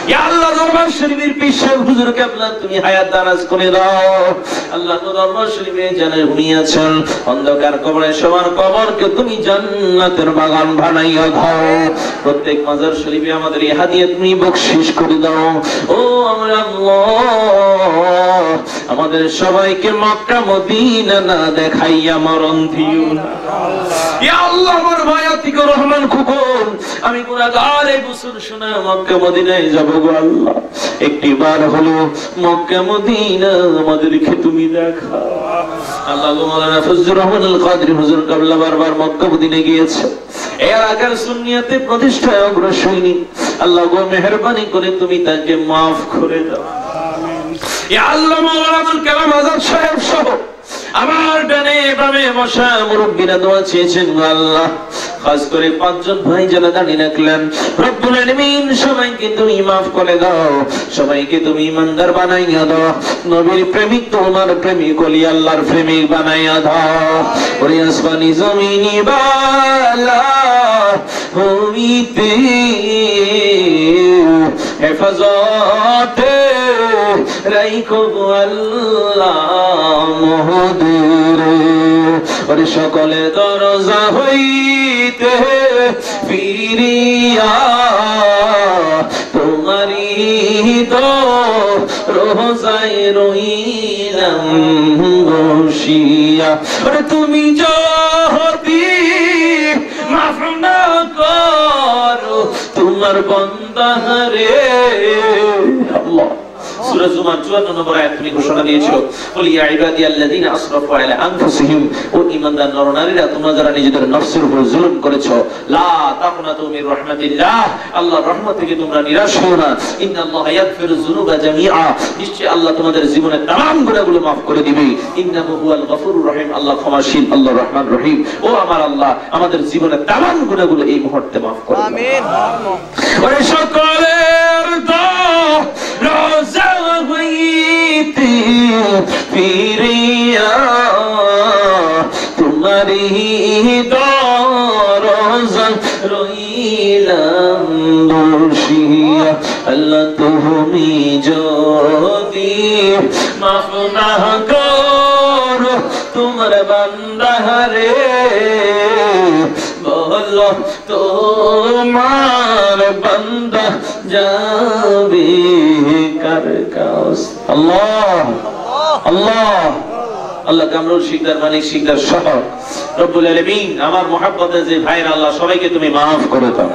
ইয়া আল্লাহ দরবার শরীফের পিছনে হুজুর কেবলা তুমি হায়াত দারাজ করে দাও আল্লাহ দরবার শরীফে যারা ঘুমিয়ে আছেন অন্ধকার কবরে সবার কবরকে তুমি জান্নাতের বাগান বানাইয়া দাও প্রত্যেক মাজার শরীফে আমাদের এই হাদিয়া তুমি বখশিশ করে দাও ও আমার আল্লাহ আমাদের সবাইকে মক্কা মদিনা না দেখাইয়া মরণ দিও না ইয়া আল্লাহ আমার ভায়াতিকুর রহমান খুকন আমি গুনাহগার এই বছর শোনা মক্কা মদিনায় যাব গো আল্লাহ একটিবার হলো মক্কা মদিনা আমাদেরকে তুমি দেখাও আল্লাহ গো মাওলানা ফজলুর রহমান আল কাদরি হুজুর কাবলা বারবার মক্কা মদিনায় গিয়েছে এই এলাকার সুন্নিয়তে প্রতিষ্ঠায় অগ্রসরী আল্লাহ গো মেহেরবানি করে তুমি তাকে maaf করে দাও আমিন ইয়া আল্লাহ মাওলানা আব্দুল কালাম আজাদ সাহেব সহ আমার ডানে বামে বসা মুরব্বিরা দোয়া চেয়েছেন আল্লাহ, খাস করে 5 জন ভাই যারা দাঁড়িয়ে রাখলেন, রব্বুল আলামিন সবাইকে তুমি মাফ করে দাও, সবাইকে তুমি ইমানদার বানাইয়া দাও, নবীর প্রেমিক তোমার প্রেমিক ওলি আল্লাহর প্রেমিক বানাইয়া দাও। ওরে আসমানি জমিনি বালা হইতে হেফাজতে রাইখো আল্লাহ মোদের, ওরে সকলে দরজা হইতে ফিরিয়া তোমারি তো রোজায় রইলাম বসিয়া। ওরে তুমি যদি মাফ না করো তোমার বান্দা রে আল্লাহ। সূরা জুমার 54 নম্বর আয়াত তুমি ঘোষণা দিয়েছো, কুল ইয়া ইবাদিয়াল্লাযিনা আসরাফু আলা আনফুসিহিম, ও ঈমানদার নরনারীরা তোমরা যারা নিজেদের নফসের উপর জুলুম করেছো, লা তাকনাতু মির রাহমাতিল্লাহ, আল্লাহর রহমত থেকে তোমরা নিরাশ হও না, ইন্নাল্লাহা ইয়াগফিরুয যুনুবা জামিআ, নিশ্চয় আল্লাহ তোমাদের জীবনের तमाम গুনাহগুলো maaf করে দিবে, ইন্নাহু হুয়াল গফুরুর রহিম, আল্লাহ ক্ষমাশীল, আল্লাহ রহমান রহিম। ও আমার আল্লাহ আমাদের জীবনের तमाम গুনাহগুলো এই মুহূর্তে maaf করে দাও। আমিন। ওরে সকলের রোজা হইতে ফিরিয়া তোমারি দরজা রইলাম বসিয়া। আল্লাহ তুমি যদি মাফ না করো তোমার বান্দা রে, বলো তোমার বান্দা যাবে কার কাছে। আল্লাহ আল্লাহ আল্লাহ কামরুল শিকদার মানিক শিকদার সহ রব্বুল আলামিন আমার মুহাব্বতের যে ভাইরা আল্লাহ সবাইকে তুমি maaf করে দাও।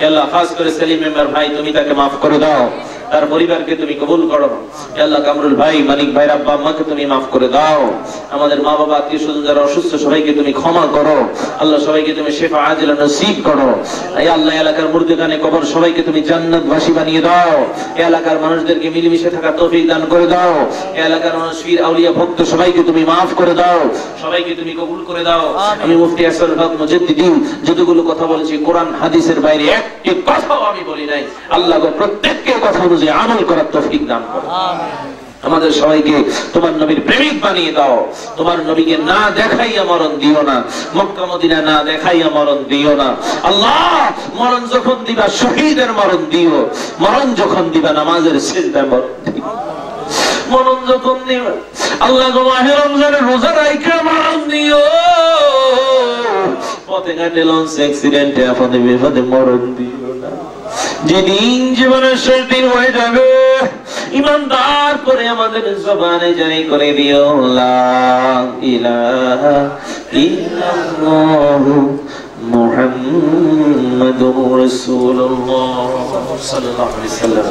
আল্লাহ খাস করে সেলিম মেম্বার ভাই তুমি তাকে maaf করে দাও, তার পরিবারকে তুমি কবুল করো। আল্লাহ কামরুল ভাই মানিক ভাইয়ের আব্বা আম্মাকে তুমি maaf করে দাও, আমাদের মা বাবা আত্মীয় স্বজন যারা অসুস্থ সবাইকে তুমি ক্ষমা করো। আল্লাহ সবাইকে তুমি শিফা আজিলা নসিব করো। এই আল্লাহ এলাকার মুর্দেগানে কবর সবাইকে তুমি জান্নাতবাসী বানিয়ে দাও। এই এলাকার মানুষদেরকে মিলেমিশে থাকার তৌফিক দান করে দাও। এই এলাকার মানুষ পীর আউলিয়া ভক্ত সবাইকে তুমি maaf করে দাও, সবাইকে তুমি কবুল করে দাও। আমি মুফতি আসল হক মুজাদ্দিদিন যতগুলো কথা বলেছি কোরআন হাদিসের বাইরে একটি কথাও আমি বলি নাই। আল্লাহ গো প্রত্যেককে কথা অনুযায়ী আমল করার তৌফিক দান করো। আমাদের সবাইকে তোমার নবীর প্রেমিক বানিয়ে দাও। তোমার নবীকে না দেখাইয়া মরণ দিও না, মক্কা মদিনা না দেখাইয়া মরণ দিও না। আল্লাহ মরণ যখন দিবা শহীদের মরণ দিও, মরণ যখন দিবা নামাজের সিজদায় মরণ দিও, মরণ যখন দিবা আল্লাহ গো মাহে রমজানের রোজা রাইখা মরণ দিও, পথে ঘাটে লঞ্চ অ্যাক্সিডেন্টে আপদে বিপদে মরণ দিও না। যেদিন জীবনের শেষ দিন হয়ে যাবে ইমানদার করে আমাদের জবানে জারি করে দিও লা ইলাহা ইল্লাল্লাহু মুহাম্মাদুর রাসূলুল্লাহ সাল্লাল্লাহু আলাইহি ওয়াসাল্লাম।